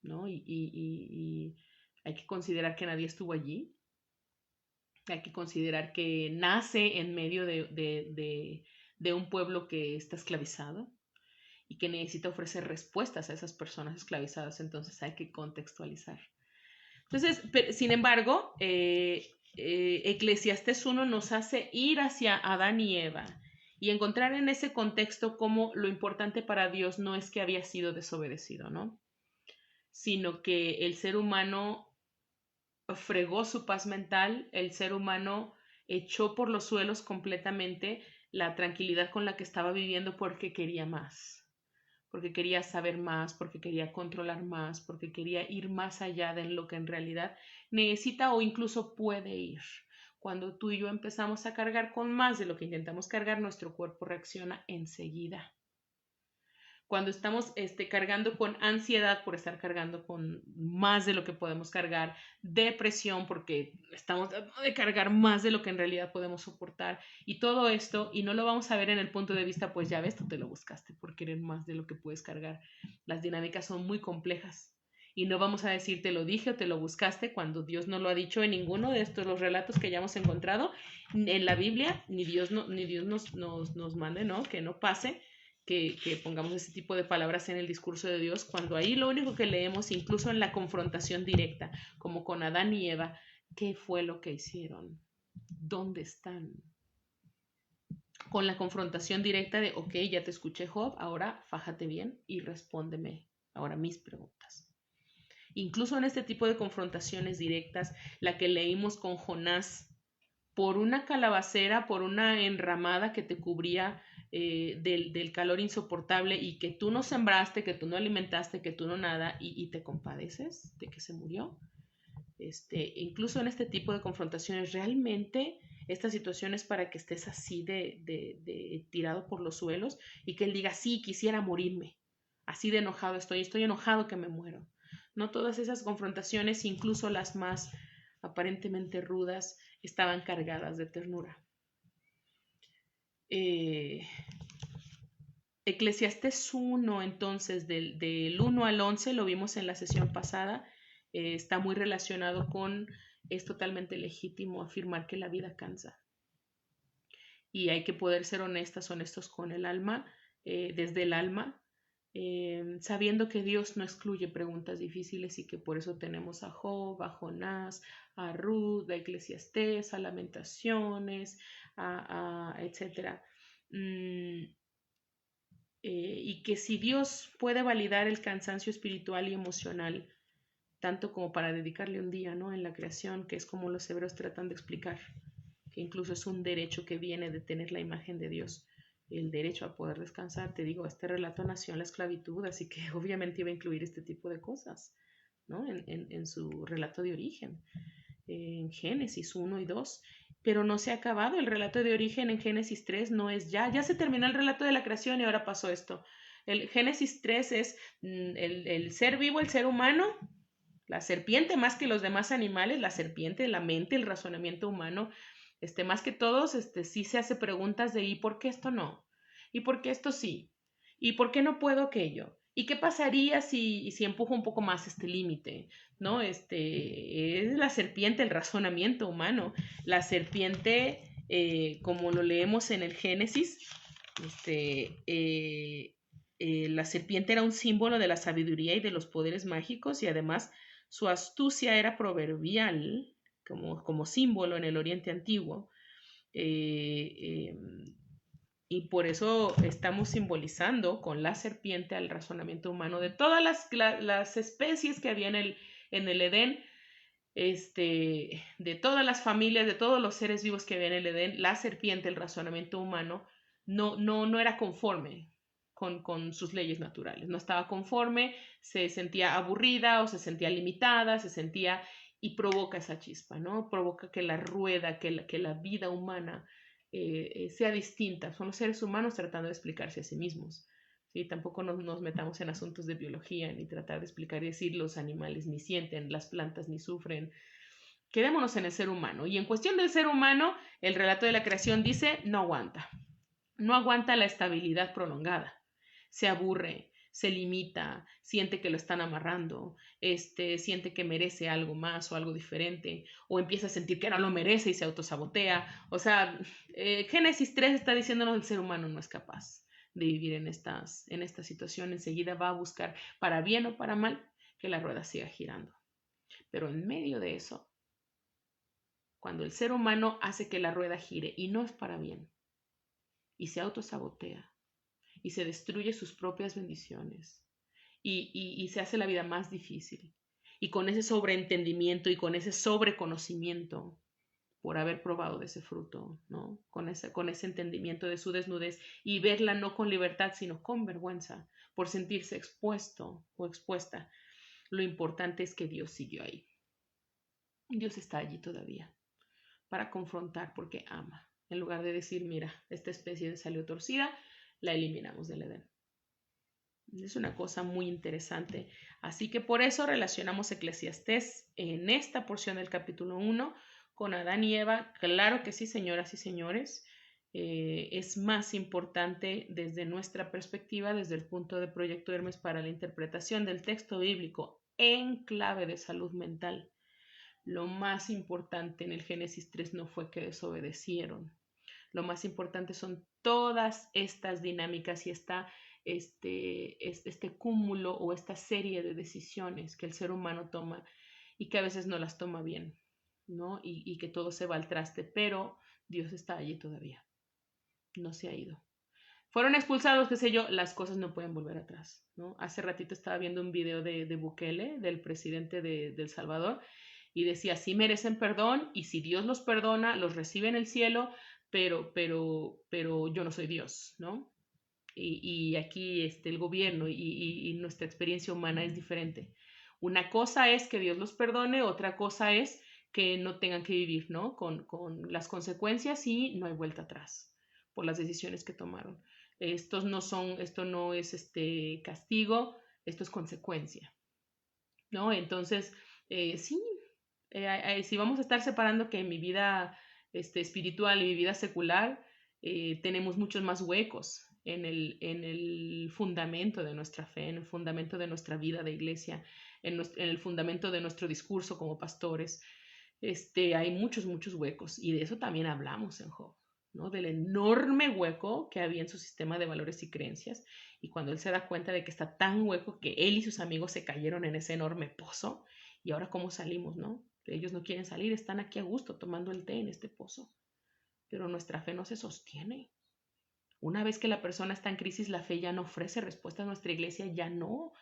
¿no? Y hay que considerar que nadie estuvo allí, hay que considerar que nace en medio de un pueblo que está esclavizado y que necesita ofrecer respuestas a esas personas esclavizadas, entonces hay que contextualizar. Entonces, sin embargo, Eclesiastés 1 nos hace ir hacia Adán y Eva y encontrar en ese contexto cómo lo importante para Dios no es que había sido desobedecido, ¿no? Sino que el ser humano fregó su paz mental, el ser humano echó por los suelos completamente la tranquilidad con la que estaba viviendo porque quería más, porque quería saber más, porque quería controlar más, porque quería ir más allá de lo que en realidad necesita o incluso puede ir. Cuando tú y yo empezamos a cargar con más de lo que intentamos cargar, nuestro cuerpo reacciona enseguida. Cuando estamos cargando con ansiedad por estar cargando con más de lo que podemos cargar, depresión porque estamos tratando de cargar más de lo que en realidad podemos soportar y todo esto, y no lo vamos a ver en el punto de vista, pues ya ves, tú te lo buscaste por querer más de lo que puedes cargar. Las dinámicas son muy complejas y no vamos a decir te lo dije o te lo buscaste cuando Dios no lo ha dicho en ninguno de estos los relatos que ya hemos encontrado en la Biblia, ni Dios nos mande, ¿no? Que no pase. Que pongamos ese tipo de palabras en el discurso de Dios, cuando ahí lo único que leemos, incluso en la confrontación directa, como con Adán y Eva, ¿qué fue lo que hicieron? ¿Dónde están? Con la confrontación directa de, ok, ya te escuché, Job, ahora fájate bien y respóndeme ahora mis preguntas. Incluso en este tipo de confrontaciones directas, la que leímos con Jonás, por una calabacera, por una enramada que te cubría del calor insoportable y que tú no sembraste, que tú no alimentaste, que tú no nada y te compadeces de que se murió. Incluso en este tipo de confrontaciones, realmente esta situación es para que estés así de tirado por los suelos y que él diga, sí, quisiera morirme, así de enojado estoy enojado que me muero. No todas esas confrontaciones, incluso las más aparentemente rudas, estaban cargadas de ternura. Eclesiastés 1, entonces, del 1 al 11, lo vimos en la sesión pasada, está muy relacionado con, es totalmente legítimo afirmar que la vida cansa. Y hay que poder ser honestos con el alma, desde el alma, sabiendo que Dios no excluye preguntas difíciles y que por eso tenemos a Job, a Jonás, a Ruth, a Eclesiastés, a Lamentaciones, etc. Y que si Dios puede validar el cansancio espiritual y emocional, tanto como para dedicarle un día, ¿no? En la creación, que es como los hebreos tratan de explicar, que incluso es un derecho que viene de tener la imagen de Dios. el derecho a poder descansar. Te digo, este relato nació en la esclavitud, así que obviamente iba a incluir este tipo de cosas, ¿no? En su relato de origen, en Génesis 1 y 2. Pero no se ha acabado el relato de origen en Génesis 3, no es ya se terminó el relato de la creación y ahora pasó esto. El Génesis 3 es el ser vivo, el ser humano, la serpiente más que los demás animales, la serpiente, la mente, el razonamiento humano, más que todos, sí se hace preguntas de ¿y por qué esto no? ¿Y por qué esto sí? ¿Y por qué no puedo aquello? ¿Y qué pasaría si empujo un poco más este límite? ¿No? Es la serpiente, el razonamiento humano. La serpiente, como lo leemos en el Génesis, la serpiente era un símbolo de la sabiduría y de los poderes mágicos y además su astucia era proverbial como símbolo en el Oriente Antiguo. Eh, eh, y por eso estamos simbolizando con la serpiente al razonamiento humano de todas las especies que había en el Edén, de todas las familias, de todos los seres vivos que había en el Edén, la serpiente, el razonamiento humano, no era conforme con sus leyes naturales, no estaba conforme, se sentía aburrida o se sentía limitada, se sentía y provoca esa chispa, ¿no? Provoca que la rueda, que la vida humana sea distinta. Son los seres humanos tratando de explicarse a sí mismos. ¿Sí? Tampoco nos metamos en asuntos de biología, ni tratar de explicar y decir los animales ni sienten, las plantas ni sufren. Quedémonos en el ser humano. Y en cuestión del ser humano, el relato de la creación dice, no aguanta. No aguanta la estabilidad prolongada. Se aburre, se limita, siente que lo están amarrando, siente que merece algo más o algo diferente, o empieza a sentir que no lo merece y se autosabotea. O sea, Génesis 3 está diciéndonos que el ser humano no es capaz de vivir en esta situación. Enseguida va a buscar, para bien o para mal, que la rueda siga girando. Pero en medio de eso, cuando el ser humano hace que la rueda gire y no es para bien, y se autosabotea, y se destruye sus propias bendiciones, y se hace la vida más difícil, y con ese sobreentendimiento y con ese sobreconocimiento por haber probado de ese fruto, ¿no? Con ese entendimiento de su desnudez y verla no con libertad, sino con vergüenza, por sentirse expuesto o expuesta. Lo importante es que Dios siguió ahí. Dios está allí todavía para confrontar porque ama. En lugar de decir, mira, esta especie salió torcida, la eliminamos del Edén. Es una cosa muy interesante. Así que por eso relacionamos Eclesiastés en esta porción del capítulo 1 con Adán y Eva. Claro que sí, señoras y señores. Es más importante desde nuestra perspectiva, desde el punto de Proyecto Hermes para la interpretación del texto bíblico en clave de salud mental. Lo más importante en el Génesis 3 no fue que desobedecieron. Lo más importante son todas estas dinámicas y este cúmulo o esta serie de decisiones que el ser humano toma y que a veces no las toma bien, ¿no? Y que todo se va al traste, pero Dios está allí todavía, no se ha ido. Fueron expulsados, qué sé yo, las cosas no pueden volver atrás, ¿no? Hace ratito estaba viendo un video de Bukele, del presidente de El Salvador, y decía, sí merecen perdón, y si Dios los perdona, los recibe en el cielo, pero yo no soy Dios, ¿no? Y aquí el gobierno y nuestra experiencia humana es diferente. Una cosa es que Dios los perdone, otra cosa es que no tengan que vivir, ¿no? Con las consecuencias y no hay vuelta atrás por las decisiones que tomaron. Esto no es castigo, esto es consecuencia, ¿no? Entonces, sí, si vamos a estar separando que mi vida espiritual y mi vida secular, tenemos muchos más huecos en el fundamento de nuestra fe, en el fundamento de nuestra vida de iglesia, en el fundamento de nuestro discurso como pastores. Hay muchos, muchos huecos y de eso también hablamos en Job, ¿no? Del enorme hueco que había en su sistema de valores y creencias y cuando él se da cuenta de que está tan hueco que él y sus amigos se cayeron en ese enorme pozo y ahora cómo salimos, ¿no? Ellos no quieren salir, están aquí a gusto tomando el té en este pozo, pero nuestra fe no se sostiene. Una vez que la persona está en crisis, la fe ya no ofrece respuestas, nuestra iglesia ya no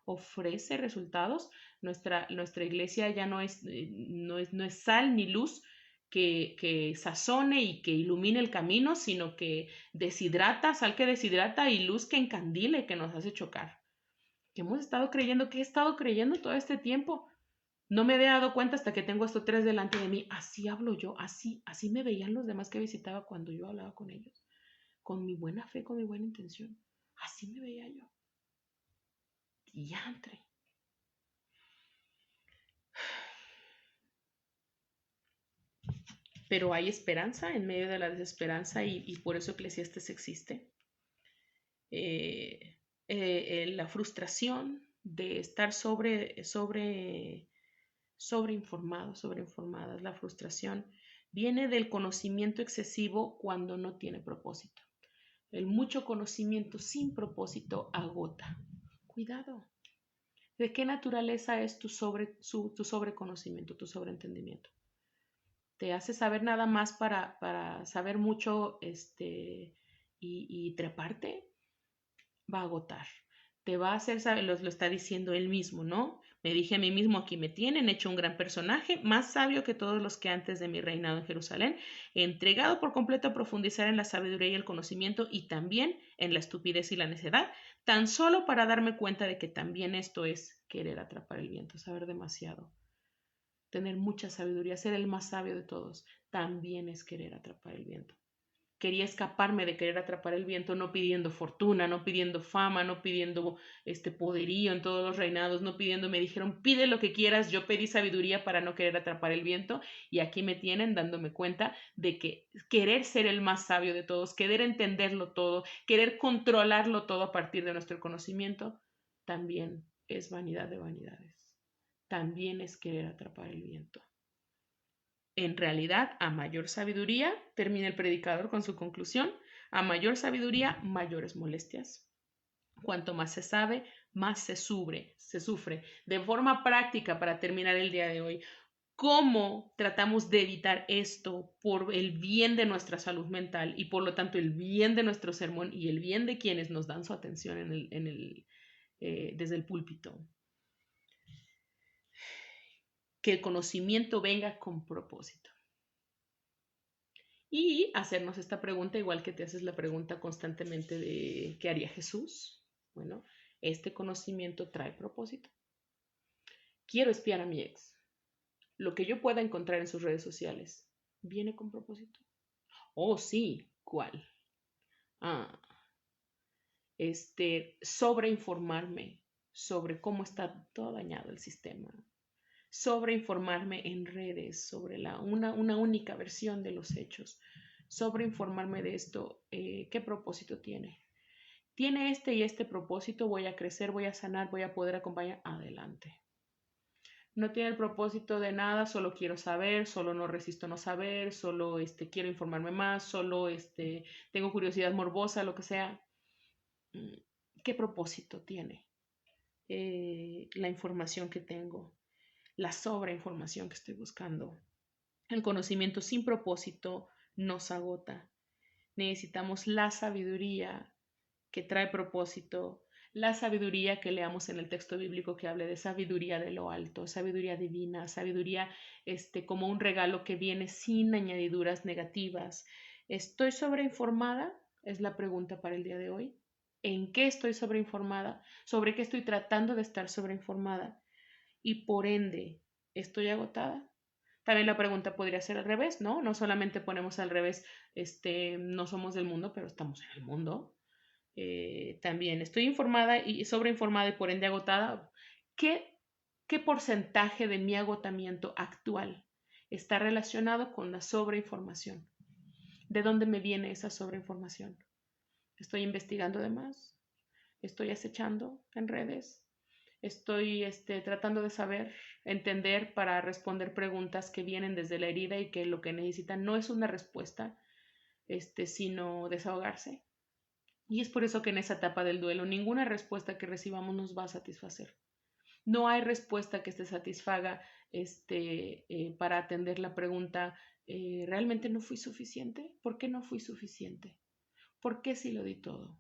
ofrece resultados, nuestra iglesia ya no es sal ni luz que sazone y que ilumine el camino, sino que deshidrata, sal que deshidrata y luz que encandile, que nos hace chocar. Que hemos estado creyendo, que he estado creyendo todo este tiempo. No me había dado cuenta hasta que tengo estos tres delante de mí. Así hablo yo, así me veían los demás que visitaba cuando yo hablaba con ellos. Con mi buena fe, con mi buena intención. Así me veía yo. Diantre. Pero hay esperanza en medio de la desesperanza y por eso Eclesiastes existe. La frustración de estar sobreinformadas. La frustración viene del conocimiento excesivo cuando no tiene propósito. El mucho conocimiento sin propósito agota. Cuidado. ¿De qué naturaleza es tu sobreconocimiento, tu sobreentendimiento? ¿Te hace saber nada más para saber mucho y treparte? Va a agotar. Te va a hacer saber, lo está diciendo él mismo, ¿no? Me dije a mí mismo, aquí me tienen, hecho un gran personaje, más sabio que todos los que antes de mi reinado en Jerusalén, entregado por completo a profundizar en la sabiduría y el conocimiento y también en la estupidez y la necedad, tan solo para darme cuenta de que también esto es querer atrapar el viento, saber demasiado. Tener mucha sabiduría, ser el más sabio de todos, también es querer atrapar el viento. Quería escaparme de querer atrapar el viento, no pidiendo fortuna, no pidiendo fama, no pidiendo poderío en todos los reinados, no pidiendo, me dijeron, pide lo que quieras, yo pedí sabiduría para no querer atrapar el viento y aquí me tienen dándome cuenta de que querer ser el más sabio de todos, querer entenderlo todo, querer controlarlo todo a partir de nuestro conocimiento, también es vanidad de vanidades, también es querer atrapar el viento. En realidad, a mayor sabiduría, termina el predicador con su conclusión, a mayor sabiduría, mayores molestias. Cuanto más se sabe, más se sufre. De forma práctica, para terminar el día de hoy, ¿cómo tratamos de evitar esto por el bien de nuestra salud mental y por lo tanto el bien de nuestro sermón y el bien de quienes nos dan su atención desde el púlpito? Que el conocimiento venga con propósito. Y hacernos esta pregunta, igual que te haces la pregunta constantemente de ¿qué haría Jesús? Bueno, este conocimiento trae propósito. Quiero espiar a mi ex. Lo que yo pueda encontrar en sus redes sociales, ¿viene con propósito? Oh, sí, ¿cuál? Ah, sobreinformarme sobre cómo está todo dañado el sistema. Sobreinformarme en redes sobre una única versión de los hechos. Sobreinformarme de esto, ¿qué propósito tiene? Tiene este y este propósito, voy a crecer, voy a sanar, voy a poder acompañar, adelante. No tiene el propósito de nada, solo quiero saber, solo no resisto no saber, solo quiero informarme más, solo tengo curiosidad morbosa, lo que sea. ¿Qué propósito tiene la información que tengo? La sobreinformación que estoy buscando. El conocimiento sin propósito nos agota. Necesitamos la sabiduría que trae propósito, la sabiduría que leamos en el texto bíblico que hable de sabiduría de lo alto, sabiduría divina, sabiduría como un regalo que viene sin añadiduras negativas. ¿Estoy sobreinformada? Es la pregunta para el día de hoy. ¿En qué estoy sobreinformada? ¿Sobre qué estoy tratando de estar sobreinformada? Y por ende, ¿estoy agotada? También la pregunta podría ser al revés, ¿no? No solamente ponemos al revés, no somos del mundo, pero estamos en el mundo. También estoy informada y sobreinformada y por ende agotada. ¿Qué porcentaje de mi agotamiento actual está relacionado con la sobreinformación? ¿De dónde me viene esa sobreinformación? ¿Estoy investigando de más? ¿Estoy acechando en redes? Estoy tratando de saber, entender para responder preguntas que vienen desde la herida y que lo que necesitan no es una respuesta, sino desahogarse. Y es por eso que en esa etapa del duelo ninguna respuesta que recibamos nos va a satisfacer. No hay respuesta que te satisfaga para atender la pregunta, ¿realmente no fui suficiente? ¿Por qué no fui suficiente? ¿Por qué si lo di todo?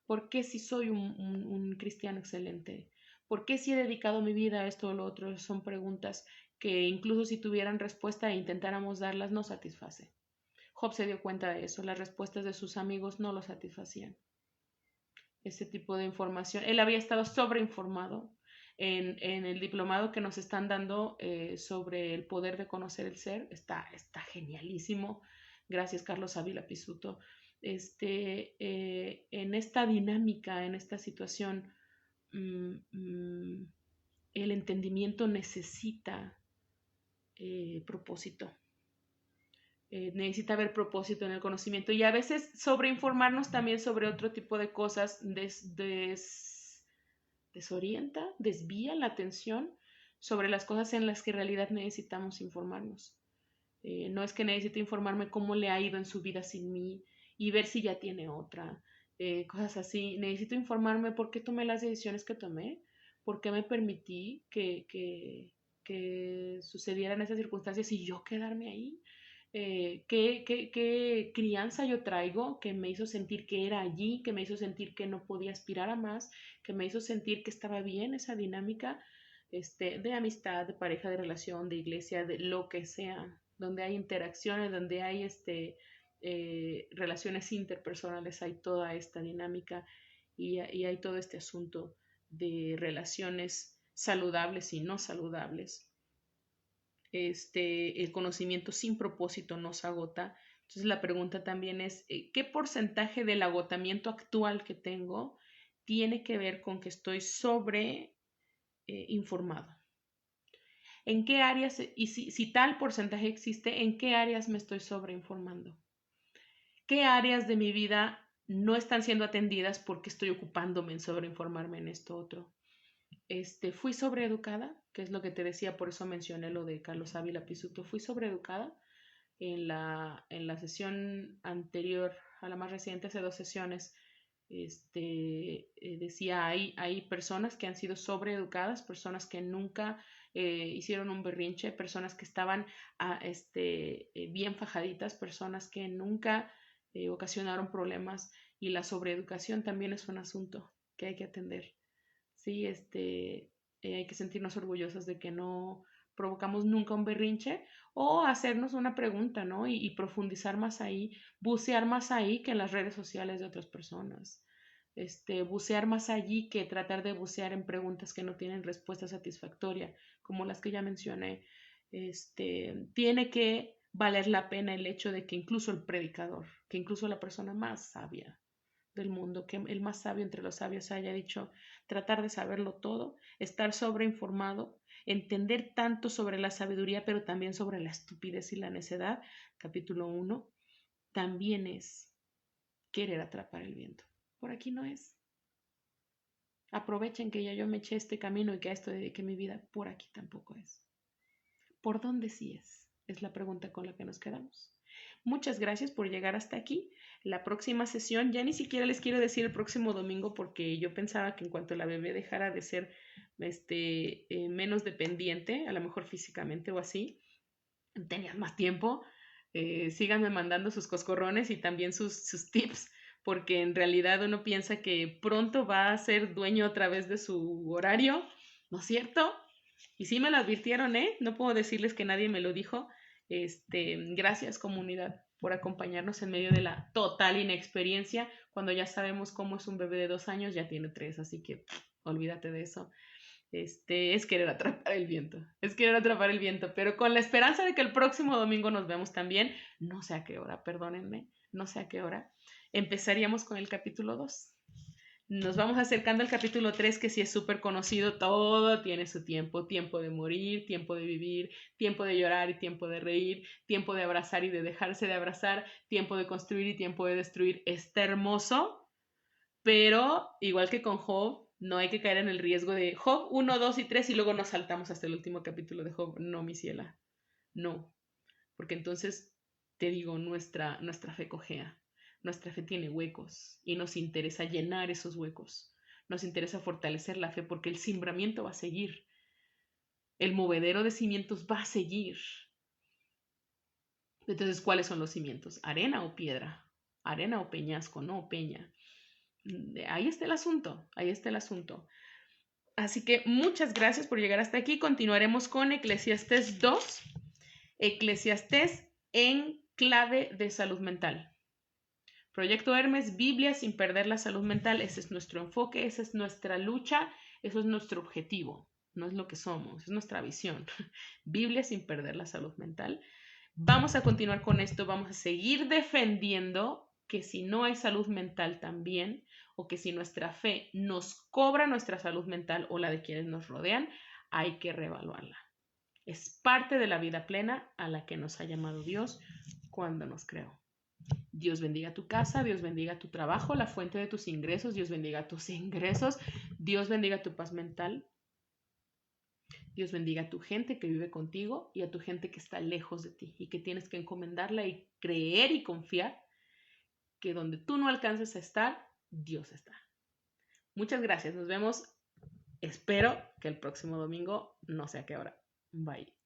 ¿Por qué si soy un cristiano excelente? ¿Por qué si he dedicado mi vida a esto o lo otro? Son preguntas que incluso si tuvieran respuesta e intentáramos darlas, no satisface. Job se dio cuenta de eso, las respuestas de sus amigos no lo satisfacían. Ese tipo de información, él había estado sobreinformado en el diplomado que nos están dando sobre el poder de conocer el ser, está genialísimo. Gracias, Carlos Ávila Pisuto. En esta dinámica, en esta situación, el entendimiento necesita propósito. Necesita haber propósito en el conocimiento y a veces sobreinformarnos también sobre otro tipo de cosas desorienta, desvía la atención sobre las cosas en las que en realidad necesitamos informarnos. No es que necesite informarme cómo le ha ido en su vida sin mí y ver si ya tiene otra, cosas así. Necesito informarme por qué tomé las decisiones que tomé, por qué me permití que sucedieran esas circunstancias y yo quedarme ahí. ¿Qué crianza yo traigo que me hizo sentir que era allí, que me hizo sentir que no podía aspirar a más, que me hizo sentir que estaba bien esa dinámica de amistad, de pareja, de relación, de iglesia, de lo que sea, donde hay interacciones, donde hay relaciones interpersonales, hay toda esta dinámica y hay todo este asunto de relaciones saludables y no saludables. El conocimiento sin propósito nos agota. Entonces la pregunta también es, ¿qué porcentaje del agotamiento actual que tengo tiene que ver con que estoy sobre informado? ¿En qué áreas, y si tal porcentaje existe, en qué áreas me estoy sobreinformando? ¿Qué áreas de mi vida no están siendo atendidas porque estoy ocupándome en sobreinformarme en esto otro? Fui sobreeducada, que es lo que te decía, por eso mencioné lo de Carlos Ávila Pisuto. Fui sobreeducada en la sesión anterior a la más reciente, hace 2 sesiones. Decía, hay personas que han sido sobreeducadas, personas que nunca hicieron un berrinche, personas que estaban bien fajaditas, personas que nunca ocasionaron problemas, y la sobreeducación también es un asunto que hay que atender. Sí, hay que sentirnos orgullosos de que no provocamos nunca un berrinche o hacernos una pregunta, ¿no? Y profundizar más ahí, bucear más ahí que en las redes sociales de otras personas. Bucear más allí que tratar de bucear en preguntas que no tienen respuesta satisfactoria, como las que ya mencioné. Tiene que valer la pena el hecho de que incluso el predicador, que incluso la persona más sabia del mundo, que el más sabio entre los sabios haya dicho, tratar de saberlo todo, estar sobreinformado, entender tanto sobre la sabiduría, pero también sobre la estupidez y la necedad, capítulo 1, también es querer atrapar el viento. Por aquí no es. Aprovechen que ya yo me eché este camino y que a esto dediqué mi vida, por aquí tampoco es. ¿Por dónde sí es? Es la pregunta con la que nos quedamos. Muchas gracias por llegar hasta aquí. La próxima sesión, ya ni siquiera les quiero decir el próximo domingo porque yo pensaba que en cuanto la bebé dejara de ser menos dependiente, a lo mejor físicamente o así, tenían más tiempo. Síganme mandando sus coscorrones y también sus tips, porque en realidad uno piensa que pronto va a ser dueño otra vez de su horario, ¿no es cierto? Y sí me lo advirtieron, ¿eh? No puedo decirles que nadie me lo dijo. Gracias, comunidad, por acompañarnos en medio de la total inexperiencia. Cuando ya sabemos cómo es un bebé de 2 años, ya tiene 3, así que olvídate de eso. Es querer atrapar el viento, es querer atrapar el viento, pero con la esperanza de que el próximo domingo nos vemos también, no sé a qué hora, perdónenme, no sé a qué hora, empezaríamos con el capítulo 2. Nos vamos acercando al capítulo 3, que sí es súper conocido, todo tiene su tiempo, tiempo de morir, tiempo de vivir, tiempo de llorar y tiempo de reír, tiempo de abrazar y de dejarse de abrazar, tiempo de construir y tiempo de destruir. Está hermoso, pero igual que con Job, no hay que caer en el riesgo de Job 1, 2 y 3 y luego nos saltamos hasta el último capítulo de Job. No, mi ciela, no, porque entonces, te digo, nuestra fe cojea. Nuestra fe tiene huecos y nos interesa llenar esos huecos. Nos interesa fortalecer la fe porque el cimbramiento va a seguir. El movedero de cimientos va a seguir. Entonces, ¿cuáles son los cimientos? ¿Arena o piedra? ¿Arena o peñasco? No, peña. Ahí está el asunto, ahí está el asunto. Así que muchas gracias por llegar hasta aquí. Continuaremos con Eclesiastés 2, Eclesiastés en clave de salud mental. Proyecto Hermes, Biblia sin perder la salud mental. Ese es nuestro enfoque, esa es nuestra lucha, eso es nuestro objetivo. No es lo que somos, es nuestra visión. Biblia sin perder la salud mental. Vamos a continuar con esto, vamos a seguir defendiendo que si no hay salud mental también, o que si nuestra fe nos cobra nuestra salud mental o la de quienes nos rodean, hay que reevaluarla. Es parte de la vida plena a la que nos ha llamado Dios cuando nos creó. Dios bendiga tu casa, Dios bendiga tu trabajo, la fuente de tus ingresos, Dios bendiga tus ingresos, Dios bendiga tu paz mental, Dios bendiga a tu gente que vive contigo y a tu gente que está lejos de ti y que tienes que encomendarla y creer y confiar que donde tú no alcances a estar, Dios está. Muchas gracias, nos vemos. Espero que el próximo domingo, no sé a qué hora. Bye.